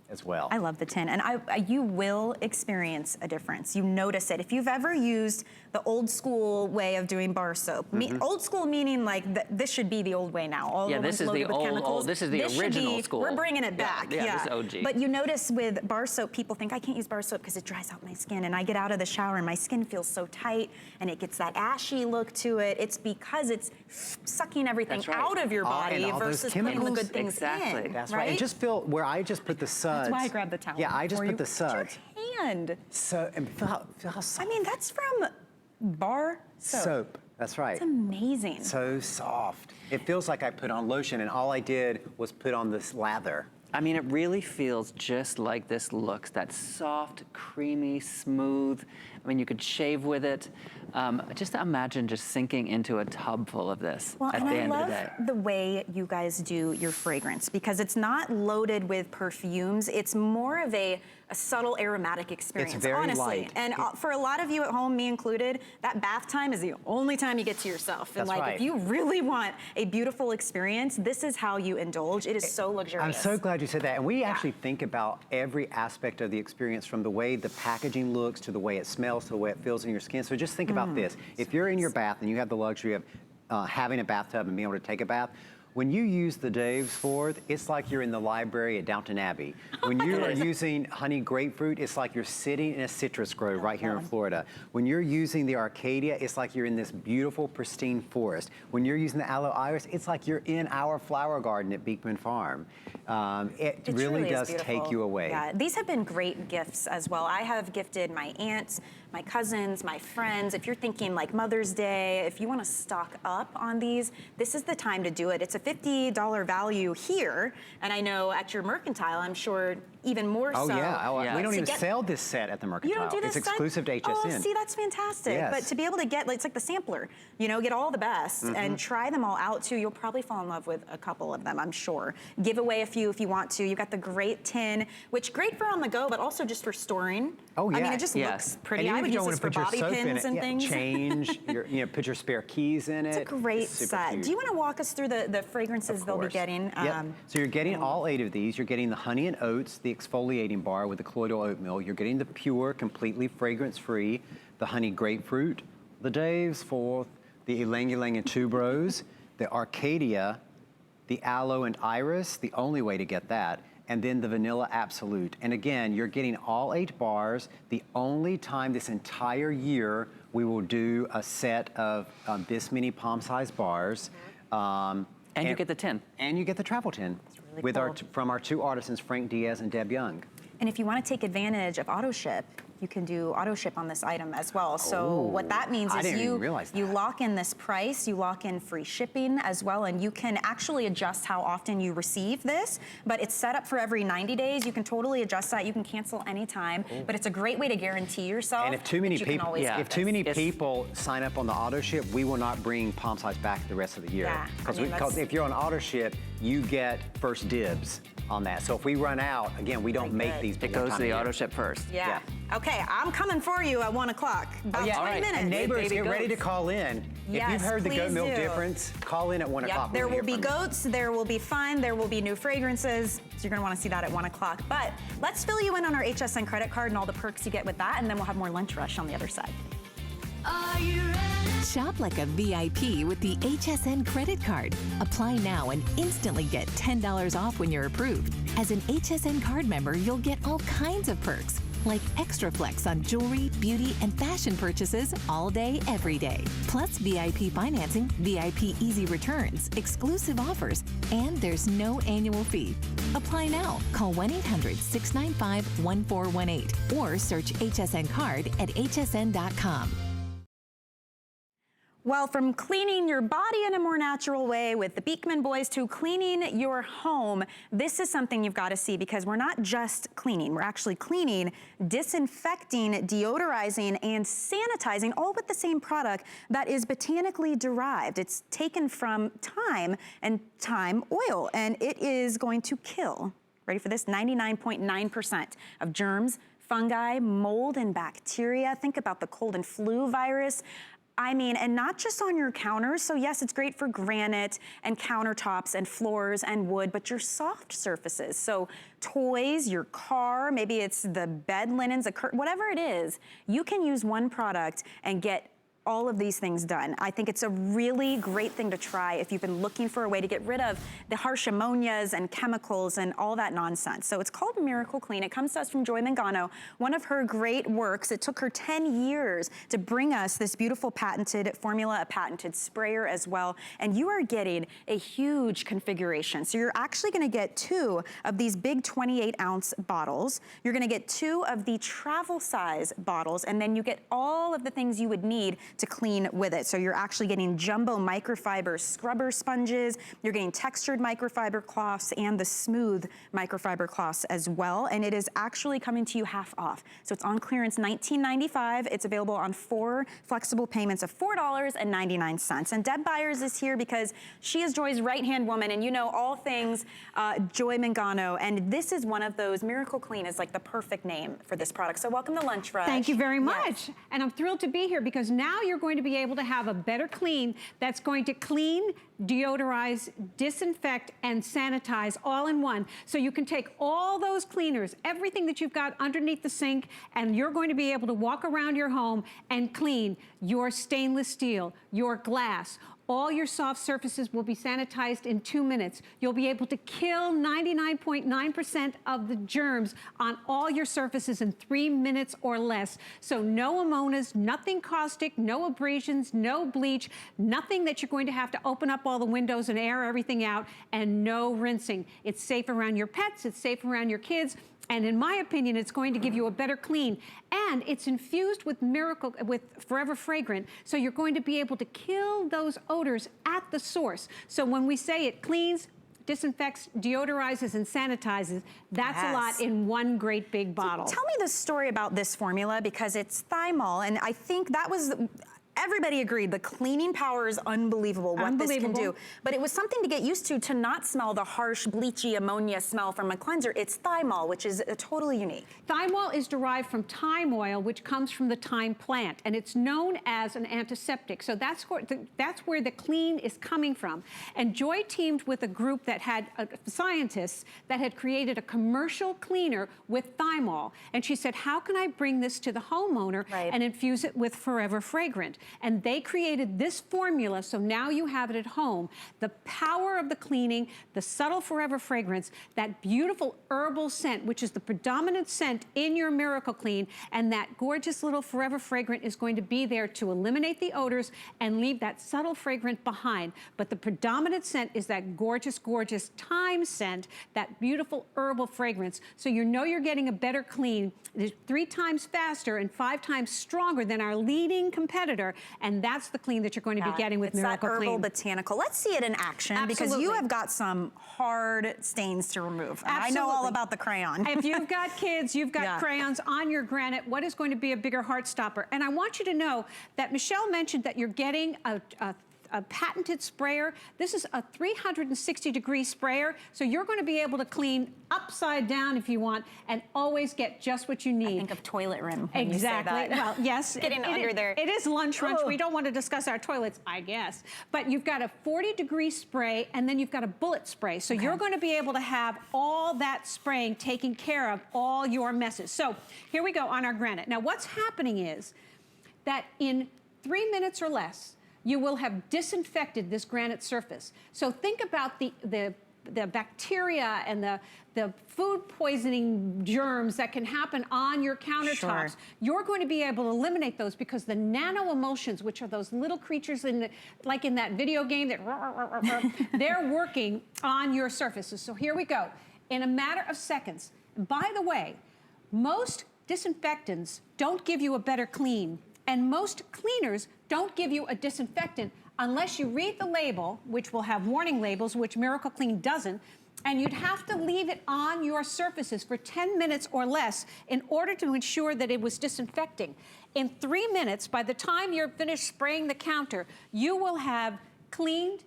as well. I love the tin, and you will experience a difference. You notice it. If you've ever used the old school way of doing bar soap, old school meaning like this should be the old way now. All this is the old, this is the original school. We're bringing it back. Yeah, this is OG. But you notice with bar soap, people think I can't use bar soap because it dries out my skin, and I get out of the shower and my skin feels so tight, and it gets that ashy look to it. It's because it's sucking everything out of your body versus putting the good things in. That's right. And just feel where I just put the suds. That's why I grabbed the towel. Yeah, I just put the suds. Your hand. So, and feel how soft. I mean, that's from bar soap. That's right. It's amazing. So soft. It feels like I put on lotion, and all I did was put on this lather. I mean, it really feels just like this looks, that soft, creamy, smooth. I mean, you could shave with it. Just imagine just sinking into a tub full of this at the end of the day. I love the way you guys do your fragrance, because it's not loaded with perfumes. It's more of a subtle aromatic experience, it's very honestly. light. And for a lot of you at home, me included, that bath time is the only time you get to yourself. And That's right. if you really want a beautiful experience, this is how you indulge. It is so luxurious. I'm so glad you said that. And we actually think about every aspect of the experience, from the way the packaging looks to the way it smells to the way it feels in your skin. So just think about this. If you're in your bath and you have the luxury of having a bathtub and being able to take a bath, When you use the Dave's Fourth, it's like you're in the library at Downton Abbey. When you are using honey grapefruit, it's like you're sitting in a citrus grove right here in Florida. When you're using the Arcadia, it's like you're in this beautiful, pristine forest. When you're using the aloe iris, it's like you're in our flower garden at Beekman Farm. It really does take you away. Yeah, these have been great gifts as well. I have gifted my aunts, my cousins, my friends. If you're thinking like Mother's Day, if you want to stock up on these, this is the time to do it. It's a $50 value here, and I know at your Mercantile, I'm sure even more so. Oh yeah, we don't even sell this set at the Mercantile. You don't do this It's exclusive to HSN. Oh, see, that's fantastic. Yes. But to be able to get, it's like the sampler, you know, get all the best and try them all out too. You'll probably fall in love with a couple of them, I'm sure. Give away a few if you want to. You've got the great tin, which great for on the go, but also just for storing. Oh yeah. I mean, it just looks pretty. And I would use this for put your bobby soap pins and things. Change, put your spare keys in it. It's a great super set. cute. Do you want to walk us through the fragrances they'll be getting? So you're getting all 8 of these. You're getting the honey and oats, the exfoliating bar with the colloidal oatmeal. You're getting the pure, completely fragrance-free, the honey grapefruit, the Dave's Fourth, the Ylang Ylang and Tuberose, the Arcadia, the aloe and iris, the only way to get that, and then the vanilla absolute. And again, you're getting all 8 bars. The only time this entire year we will do a set of this many palm-sized bars. And you get the tin. And you get the travel tin really with cool. from our 2 artisans, Frank Diaz and Deb Young. And if you want to take advantage of auto ship, you can do auto ship on this item as well. So what that means is you lock in this price, you lock in free shipping as well, and you can actually adjust how often you receive this, but it's set up for every 90 days. You can totally adjust that. You can cancel anytime, but it's a great way to guarantee yourself. And if too many people sign up on the auto ship, we will not bring palm size back the rest of the year. Because if you're on auto ship, you get first dibs on that. So if we run out, again, we don't make these. It goes to the auto ship first. Yeah. Okay, I'm coming for you at 1 o'clock. About 20 minutes. And neighbors, get ready to call in. Yes, if you've heard the goat milk difference, call in at 1 o'clock. There will be goats, there will be fun, there will be new fragrances. So you're gonna wanna see that at 1 o'clock. But let's fill you in on our HSN credit card and all the perks you get with that, and then we'll have more lunch rush on the other side. Are you ready? Shop like a VIP with the HSN Credit Card. Apply now and instantly get $10 off when you're approved. As an HSN Card member, you'll get all kinds of perks, like extra flex on jewelry, beauty, and fashion purchases all day, every day. Plus VIP financing, VIP easy returns, exclusive offers, and there's no annual fee. Apply now. Call 1-800-695-1418 or search HSN Card at hsn.com. Well, from cleaning your body in a more natural way with the Beekman boys to cleaning your home, this is something you've got to see, because we're not just cleaning. We're actually cleaning, disinfecting, deodorizing, and sanitizing, all with the same product that is botanically derived. It's taken from thyme and thyme oil, and it is going to kill, ready for this, 99.9% of germs, fungi, mold, and bacteria. Think about the cold and flu virus. I mean, and not just on your counters. So yes, it's great for granite and countertops and floors and wood, but your soft surfaces. So toys, your car, maybe it's the bed linens, a curtain, whatever it is, you can use one product and get all of these things done. I think it's a really great thing to try if you've been looking for a way to get rid of the harsh ammonias and chemicals and all that nonsense. So it's called Miracle Clean. It comes to us from Joy Mangano, one of her great works. It took her 10 years to bring us this beautiful patented formula, a patented sprayer as well. And you are getting a huge configuration. So you're actually gonna get 2 of these big 28-ounce bottles. You're gonna get 2 of the travel size bottles, and then you get all of the things you would need to clean with it. So you're actually getting jumbo microfiber scrubber sponges, you're getting textured microfiber cloths, and the smooth microfiber cloths as well. And it is actually coming to you half off. So it's on clearance $19.95. It's available on 4 flexible payments of $4.99. And Deb Byers is here because she is Joy's right-hand woman, and you know all things Joy Mangano. And this is one of those, Miracle Clean is like the perfect name for this product. So welcome to Lunch Rush. Thank you very much. Yes. And I'm thrilled to be here because now you're going to be able to have a better clean that's going to clean, deodorize, disinfect, and sanitize all in one. So you can take all those cleaners, everything that you've got underneath the sink, and you're going to be able to walk around your home and clean your stainless steel, your glass, All your soft surfaces will be sanitized in 2 minutes. You'll be able to kill 99.9% of the germs on all your surfaces in 3 minutes or less. So no ammonas, nothing caustic, no abrasions, no bleach, nothing that you're going to have to open up all the windows and air everything out, and no rinsing. It's safe around your pets, it's safe around your kids, and in my opinion, it's going to give you a better clean. And it's infused with Forever Fragrant, so you're going to be able to kill those odors at the source. So when we say it cleans, disinfects, deodorizes, and sanitizes, that's a lot in one great big bottle. So tell me the story about this formula, because it's thymol, and I think that was... Everybody agreed the cleaning power is unbelievable what this can do. But it was something to get used to not smell the harsh, bleachy ammonia smell from a cleanser. It's thymol, which is totally unique. Thymol is derived from thyme oil, which comes from the thyme plant, and it's known as an antiseptic. So that's where the clean is coming from. And Joy teamed with a group that had scientists that had created a commercial cleaner with thymol. And she said, how can I bring this to the homeowner and infuse it with Forever Fragrant? And they created this formula, so now you have it at home. The power of the cleaning, the subtle Forever Fragrance, that beautiful herbal scent, which is the predominant scent in your Miracle Clean, and that gorgeous little Forever Fragrant is going to be there to eliminate the odors and leave that subtle fragrant behind. But the predominant scent is that gorgeous, gorgeous thyme scent, that beautiful herbal fragrance. So you know you're getting a better clean. It's 3 times faster and 5 times stronger than our leading competitor. And that's the clean that you're going to be getting with Miracle Clean. It's that herbal botanical. Let's see it in action, because you have got some hard stains to remove. I know all about the crayon. If you've got kids, you've got crayons on your granite, what is going to be a bigger heart stopper? And I want you to know that Michelle mentioned that you're getting a patented sprayer. This is a 360-degree sprayer, so you're going to be able to clean upside down if you want, and always get just what you need. I think of toilet rim. Exactly. Well, yes. Getting under there. It is lunch. We don't want to discuss our toilets, I guess. But you've got a 40-degree spray, and then you've got a bullet spray. So you're going to be able to have all that spraying taking care of all your messes. So here we go on our granite. Now, what's happening is that in 3 minutes or less, you will have disinfected this granite surface. So think about the bacteria and the food poisoning germs that can happen on your countertops. You're going to be able to eliminate those, because the nano-emulsions, which are those little creatures like in that video game that they're working on your surfaces. So here we go. In a matter of seconds. By the way, most disinfectants don't give you a better clean, and most cleaners don't give you a disinfectant unless you read the label, which will have warning labels, which Miracle Clean doesn't, and you'd have to leave it on your surfaces for 10 minutes or less in order to ensure that it was disinfecting. In 3 minutes, by the time you're finished spraying the counter, you will have cleaned,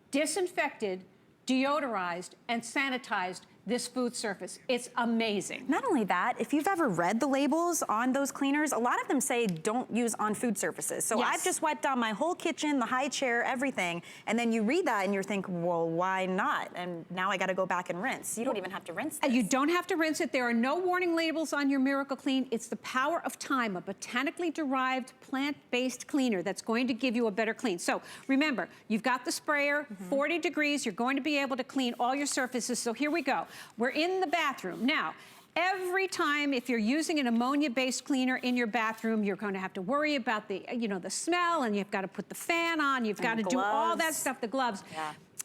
disinfected, deodorized, and sanitized this food surface. It's amazing. Not only that, if you've ever read the labels on those cleaners, a lot of them say don't use on food surfaces. So I've just wiped down my whole kitchen, the high chair, everything, and then you read that and you're thinking, well, why not? And now I gotta go back and rinse. You don't even have to rinse this. You don't have to rinse it. There are no warning labels on your Miracle Clean. It's the power of thyme, a botanically derived plant-based cleaner that's going to give you a better clean. So remember, you've got the sprayer, 40 degrees, you're going to be able to clean all your surfaces. So here we go. We're in the bathroom. Now, every time if you're using an ammonia-based cleaner in your bathroom, you're going to have to worry about the, the smell, and you've got to put the fan on, you've got to do all that stuff, the gloves.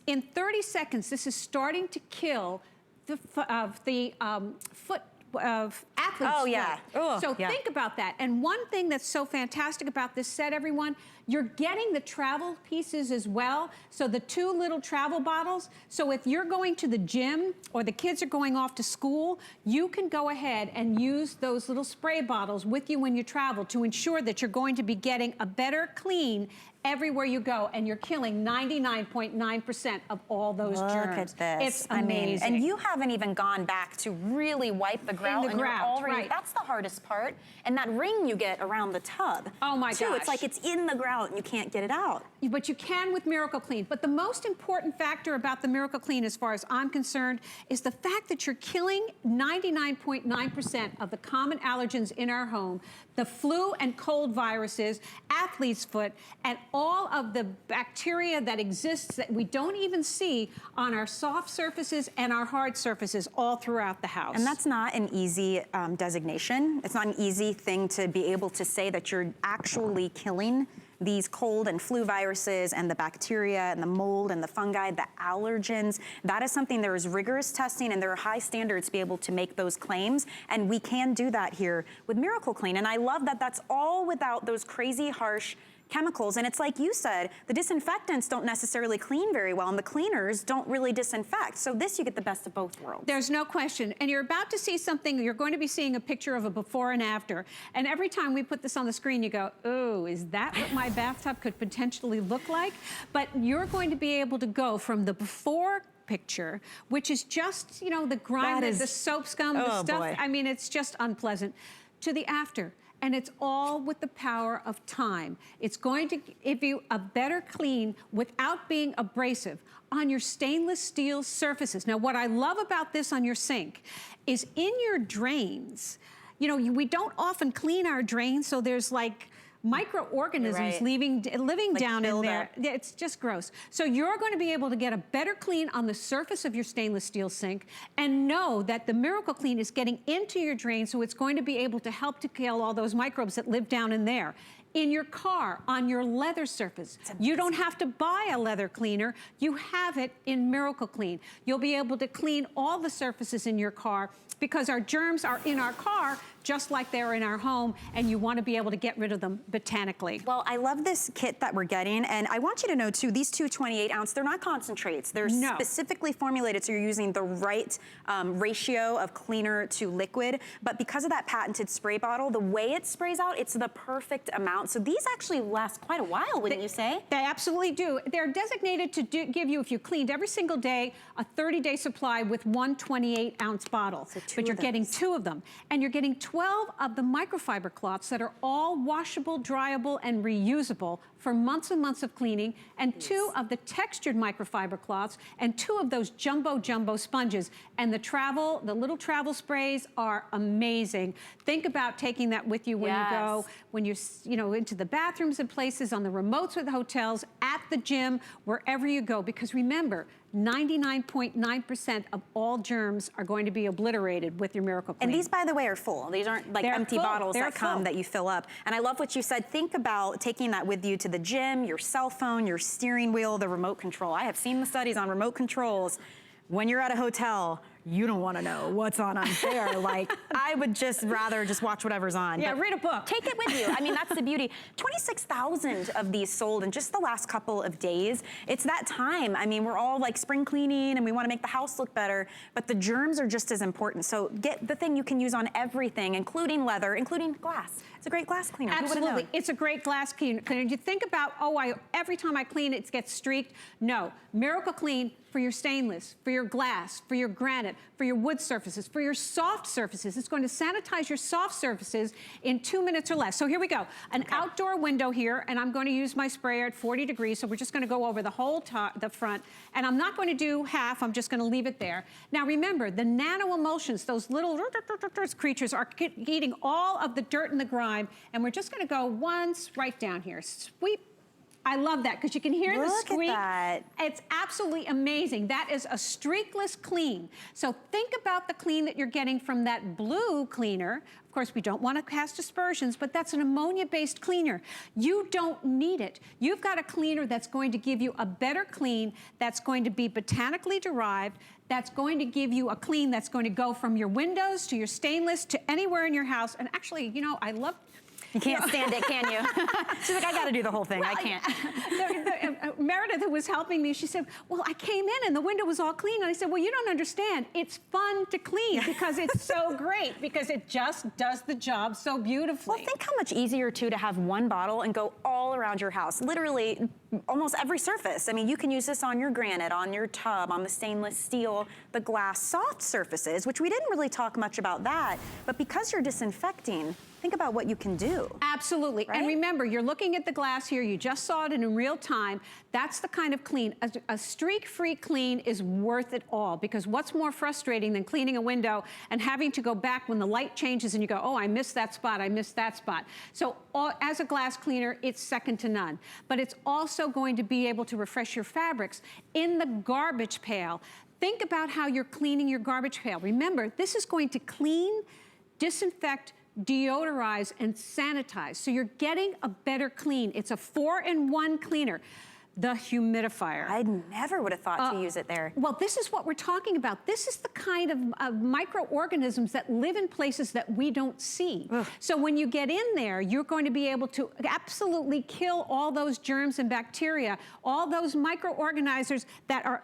In 30 seconds, this is starting to kill the foot of athlete's foot. So think about that. And one thing that's so fantastic about this set, everyone, you're getting the travel pieces as well. So the 2 little travel bottles. So if you're going to the gym or the kids are going off to school, you can go ahead and use those little spray bottles with you when you travel to ensure that you're going to be getting a better clean everywhere you go, and you're killing 99.9% of all those germs. Look at this. It's amazing. And you haven't even gone back to really wipe the grout. In the grout, that's the hardest part. And that ring you get around the tub. Oh my gosh. It's like it's in the grout out and you can't get it out. But you can with Miracle Clean. But the most important factor about the Miracle Clean, as far as I'm concerned, is the fact that you're killing 99.9% of the common allergens in our home, the flu and cold viruses, athlete's foot, and all of the bacteria that exists that we don't even see on our soft surfaces and our hard surfaces all throughout the house. And that's not an easy designation. It's not an easy thing to be able to say that you're actually killing these cold and flu viruses and the bacteria and the mold and the fungi, the allergens. That is something there is rigorous testing and there are high standards to be able to make those claims. And we can do that here with Miracle Clean. And I love that that's all without those crazy harsh chemicals. And it's like you said, the disinfectants don't necessarily clean very well and the cleaners don't really disinfect. So this, you get the best of both worlds. There's no question. And you're about to see something, you're going to be seeing a picture of a before and after. And every time we put this on the screen, you go, oh, is that what my bathtub could potentially look like? But you're going to be able to go from the before picture, which is just, you know, the grime, the soap scum, the stuff. Boy. I mean, it's just unpleasant, to the after. And it's all with the power of time. It's going to give you a better clean without being abrasive on your stainless steel surfaces. Now, what I love about this on your sink is in your drains, you know, we don't often clean our drains, so there's like microorganisms living like down in there. It's just gross. So you're going to be able to get a better clean on the surface of your stainless steel sink and know that the Miracle Clean is getting into your drain, so it's going to be able to help to kill all those microbes that live down in there. In your car, on your leather surface. You don't have to buy a leather cleaner. You have it in Miracle Clean. You'll be able to clean all the surfaces in your car because our germs are in our car just like they're in our home, and you want to be able to get rid of them botanically. Well, I love this kit that we're getting, and I want you to know too, these two 28-ounce, they're not concentrates. They're specifically formulated so you're using the right ratio of cleaner to liquid, but because of that patented spray bottle, the way it sprays out, it's the perfect amount. So these actually last quite a while, wouldn't you say? They absolutely do. They're designated to give you, if you cleaned every single day, a 30-day supply with one 28-ounce bottle. So but you're getting 2 of them, and you're getting 12 of the microfiber cloths that are all washable, dryable, and reusable for months and months of cleaning, and 2 of the textured microfiber cloths, and 2 of those jumbo sponges. And the little travel sprays are amazing. Think about taking that with you when you go, when you're, into the bathrooms and places, on the remotes with the hotels, at the gym, wherever you go. Because remember, 99.9% of all germs are going to be obliterated with your Miracle Clean. And these, by the way, are full. These aren't like empty bottles that come that you fill up. And I love what you said. Think about taking that with you to the gym, your cell phone, your steering wheel, the remote control. I have seen the studies on remote controls. When you're at a hotel, you don't want to know what's on there. Like, I would just rather just watch whatever's on. Yeah, read a book. Take it with you. I mean, that's the beauty. 26,000 of these sold in just the last couple of days. It's that time. I mean, we're all like spring cleaning and we want to make the house look better, but the germs are just as important. So get the thing you can use on everything, including leather, including glass. It's a great glass cleaner. Absolutely. It's a great glass cleaner. You think about, every time I clean it gets streaked. No. Miracle Clean for your stainless, for your glass, for your granite, for your wood surfaces, for your soft surfaces. It's going to sanitize your soft surfaces in 2 minutes or less. So here we go. An outdoor window here, and I'm going to use my sprayer at 40 degrees, so we're just going to go over the whole top, the front, and I'm not going to do half, I'm just going to leave it there. Now remember, the nano-emulsions, those little creatures are eating all of the dirt and the grime, and we're just going to go once right down here. Sweep. I love that because you can hear the squeak. Look at that. It's absolutely amazing. That is a streakless clean. So think about the clean that you're getting from that blue cleaner. Of course, we don't want to cast aspersions, but that's an ammonia-based cleaner. You don't need it. You've got a cleaner that's going to give you a better clean, that's going to be botanically derived, that's going to give you a clean that's going to go from your windows to your stainless to anywhere in your house. And actually, I love... You can't stand it, can you? She's like, I got to do the whole thing. I can't. Meredith, who was helping me, she said, well, I came in and the window was all clean. And I said, well, you don't understand. It's fun to clean because it's so great, because it just does the job so beautifully. Well, think how much easier, too, to have one bottle and go all around your house. Literally, almost every surface. I mean, you can use this on your granite, on your tub, on the stainless steel, the glass soft surfaces, which we didn't really talk much about that. But because you're disinfecting, think think about what you can do. Absolutely. Right? And remember, you're looking at the glass here. You just saw it in real time. That's the kind of clean. A streak-free clean is worth it all, because what's more frustrating than cleaning a window and having to go back when the light changes and you go, oh, I missed that spot, I missed that spot. So as a glass cleaner, it's second to none. But it's also going to be able to refresh your fabrics in the garbage pail. Think about how you're cleaning your garbage pail. Remember, this is going to clean, disinfect, deodorize, and sanitize. So you're getting a better clean. It's a 4-in-1 cleaner. The humidifier. I never would have thought to use it there. Well, this is what we're talking about. This is the kind of microorganisms that live in places that we don't see. Ugh. So when you get in there, you're going to be able to absolutely kill all those germs and bacteria, all those microorganisms that are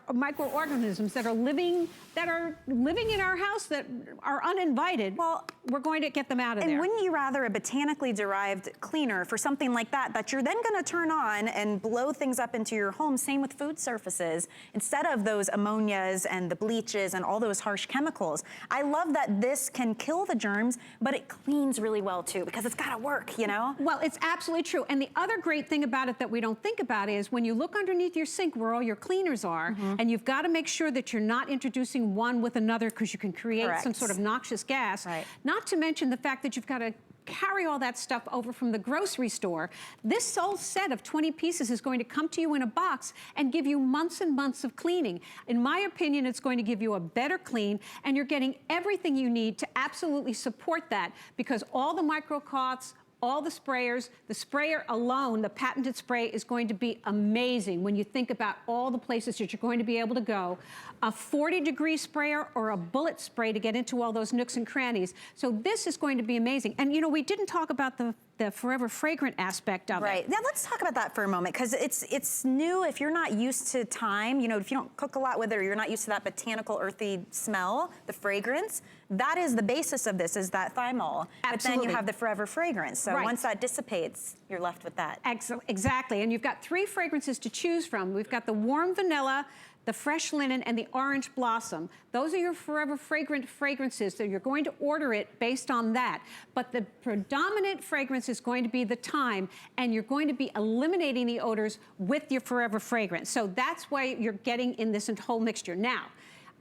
living in our house that are uninvited. Well, we're going to get them out of there. And wouldn't you rather a botanically derived cleaner for something like that you're then going to turn on and blow things up into your home? Same with food surfaces, instead of those ammonias and the bleaches and all those harsh chemicals. I love that this can kill the germs, but it cleans really well too, because it's got to work, you know? Well, it's absolutely true. And the other great thing about it that we don't think about is when you look underneath your sink where all your cleaners are, and you've got to make sure that you're not introducing one with another, because you can create some sort of noxious gas. Right. Not to mention the fact that you've got to carry all that stuff over from the grocery store. This whole set of 20 pieces is going to come to you in a box and give you months and months of cleaning. In my opinion, it's going to give you a better clean, and you're getting everything you need to absolutely support that, because all the microcloths, all the sprayers, the sprayer alone, the patented spray, is going to be amazing when you think about all the places that you're going to be able to go. A 40-degree sprayer or a bullet spray to get into all those nooks and crannies. So this is going to be amazing. And you know, we didn't talk about the forever fragrant aspect of it. Right. Now let's talk about that for a moment, because it's new. If you're not used to thyme, you know, if you don't cook a lot with it, or you're not used to that botanical earthy smell, the fragrance, that is the basis of this, is that thymol. Absolutely. But then you have the forever fragrance. So once that dissipates, you're left with that. Exactly. And you've got 3 fragrances to choose from. We've got the warm vanilla, the fresh linen, and the orange blossom. Those are your forever fragrant fragrances, so you're going to order it based on that. But the predominant fragrance is going to be the thyme, and you're going to be eliminating the odors with your forever fragrance. So that's why you're getting in this whole mixture. Now,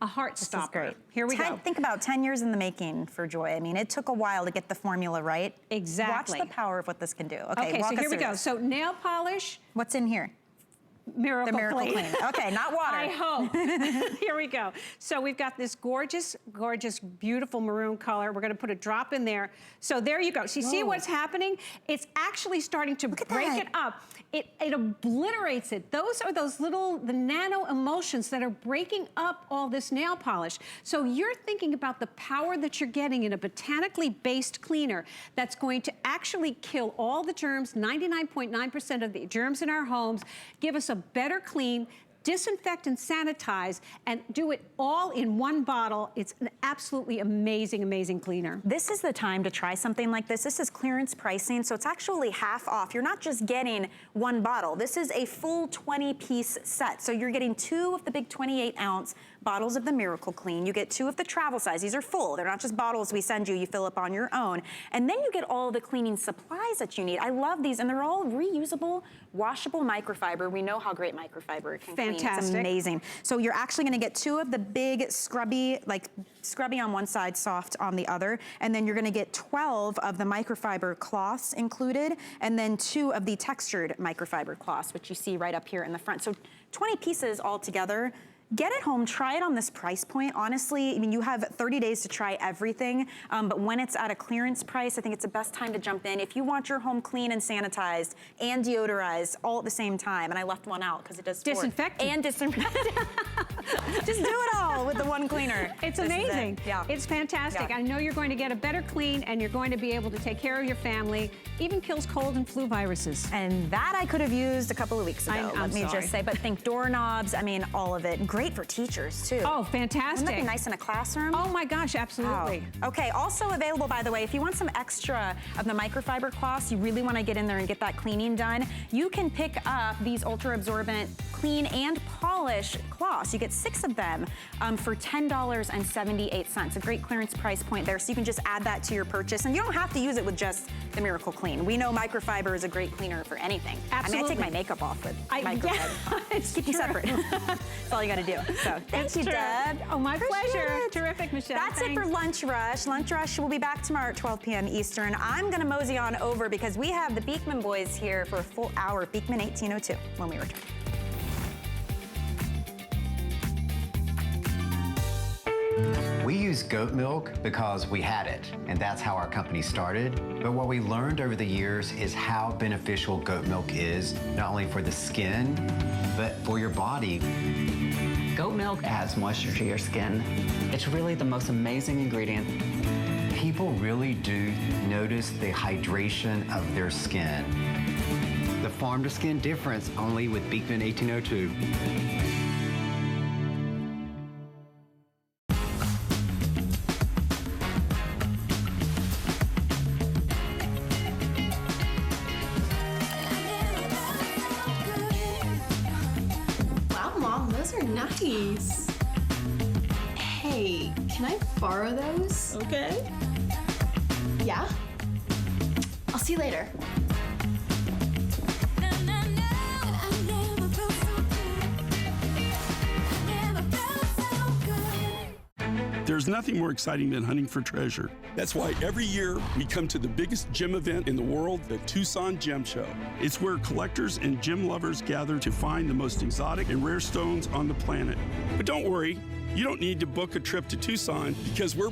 a heart stopper. This is great. Here we go. Think about 10 years in the making for Joy. I mean, it took a while to get the formula right. Exactly. Watch the power of what this can do. Okay, so here we go. So nail polish. What's in here? Miracle Clean. Okay, not water. I hope. Here we go. So we've got this gorgeous, gorgeous, beautiful maroon color. We're going to put a drop in there. So there you go. So you see what's happening? It's actually starting to break it up. It obliterates it. Those are the nano emulsions that are breaking up all this nail polish. So you're thinking about the power that you're getting in a botanically based cleaner that's going to actually kill all the germs, 99.9% of the germs in our homes, give us a better clean, disinfect and sanitize, and do it all in one bottle. It's an absolutely amazing, amazing cleaner. This is the time to try something like this. This is clearance pricing, so it's actually half off. You're not just getting one bottle. This is a full 20-piece set. So you're getting 2 of the big 28-ounce bottles of the Miracle Clean. You get 2 of the travel size. These are full. They're not just bottles we send you. You fill up on your own. And then you get all the cleaning supplies that you need. I love these, and they're all reusable, washable microfiber. We know how great microfiber can clean. It's amazing. So you're actually going to get 2 of the big scrubby, like scrubby on one side, soft on the other, and then you're going to get 12 of the microfiber cloths included, and then 2 of the textured microfiber cloths, which you see right up here in the front. So 20 pieces all together. Get it home, try it on this price point. Honestly, I mean, you have 30 days to try everything, but when it's at a clearance price, I think it's the best time to jump in. If you want your home clean and sanitized and deodorized all at the same time, and I left one out because it does disinfect and disinfect. Just do it all with the one cleaner. It's amazing. Yeah. It's fantastic. Yeah. I know you're going to get a better clean, and you're going to be able to take care of your family. Even kills cold and flu viruses. And that I could have used a couple of weeks ago, let me just say. But think doorknobs, I mean, all of it. Great for teachers, too. Oh, fantastic. Wouldn't that be nice in a classroom? Oh, my gosh, absolutely. Wow. Okay, also available, by the way, if you want some extra of the microfiber cloths, you really want to get in there and get that cleaning done, you can pick up these ultra absorbent clean and polish cloths. You get get 6 of them for $10.78. A great clearance price point there, so you can just add that to your purchase. And you don't have to use it with just the Miracle Clean. We know microfiber is a great cleaner for anything. Absolutely. I mean, I take my makeup off with microfiber. It's keep you separate. That's all you got to do. So thank you, Deb. Oh, my pleasure. It. Terrific, Michelle. That's it for Lunch Rush. Lunch Rush will be back tomorrow at 12 p.m. Eastern. I'm going to mosey on over because we have the Beekman boys here for a full hour of Beekman 1802 when we return. We use goat milk because we had it, and that's how our company started. But what we learned over the years is how beneficial goat milk is, not only for the skin, but for your body. Goat milk adds moisture to your skin. It's really the most amazing ingredient. People really do notice the hydration of their skin. The farm to skin difference only with Beekman 1802. Nice. Hey, can I borrow those? Okay. Yeah? I'll see you later. There's nothing more exciting than hunting for treasure. That's why every year we come to the biggest gem event in the world, the Tucson Gem Show. It's where collectors and gem lovers gather to find the most exotic and rare stones on the planet. But don't worry, you don't need to book a trip to Tucson because we're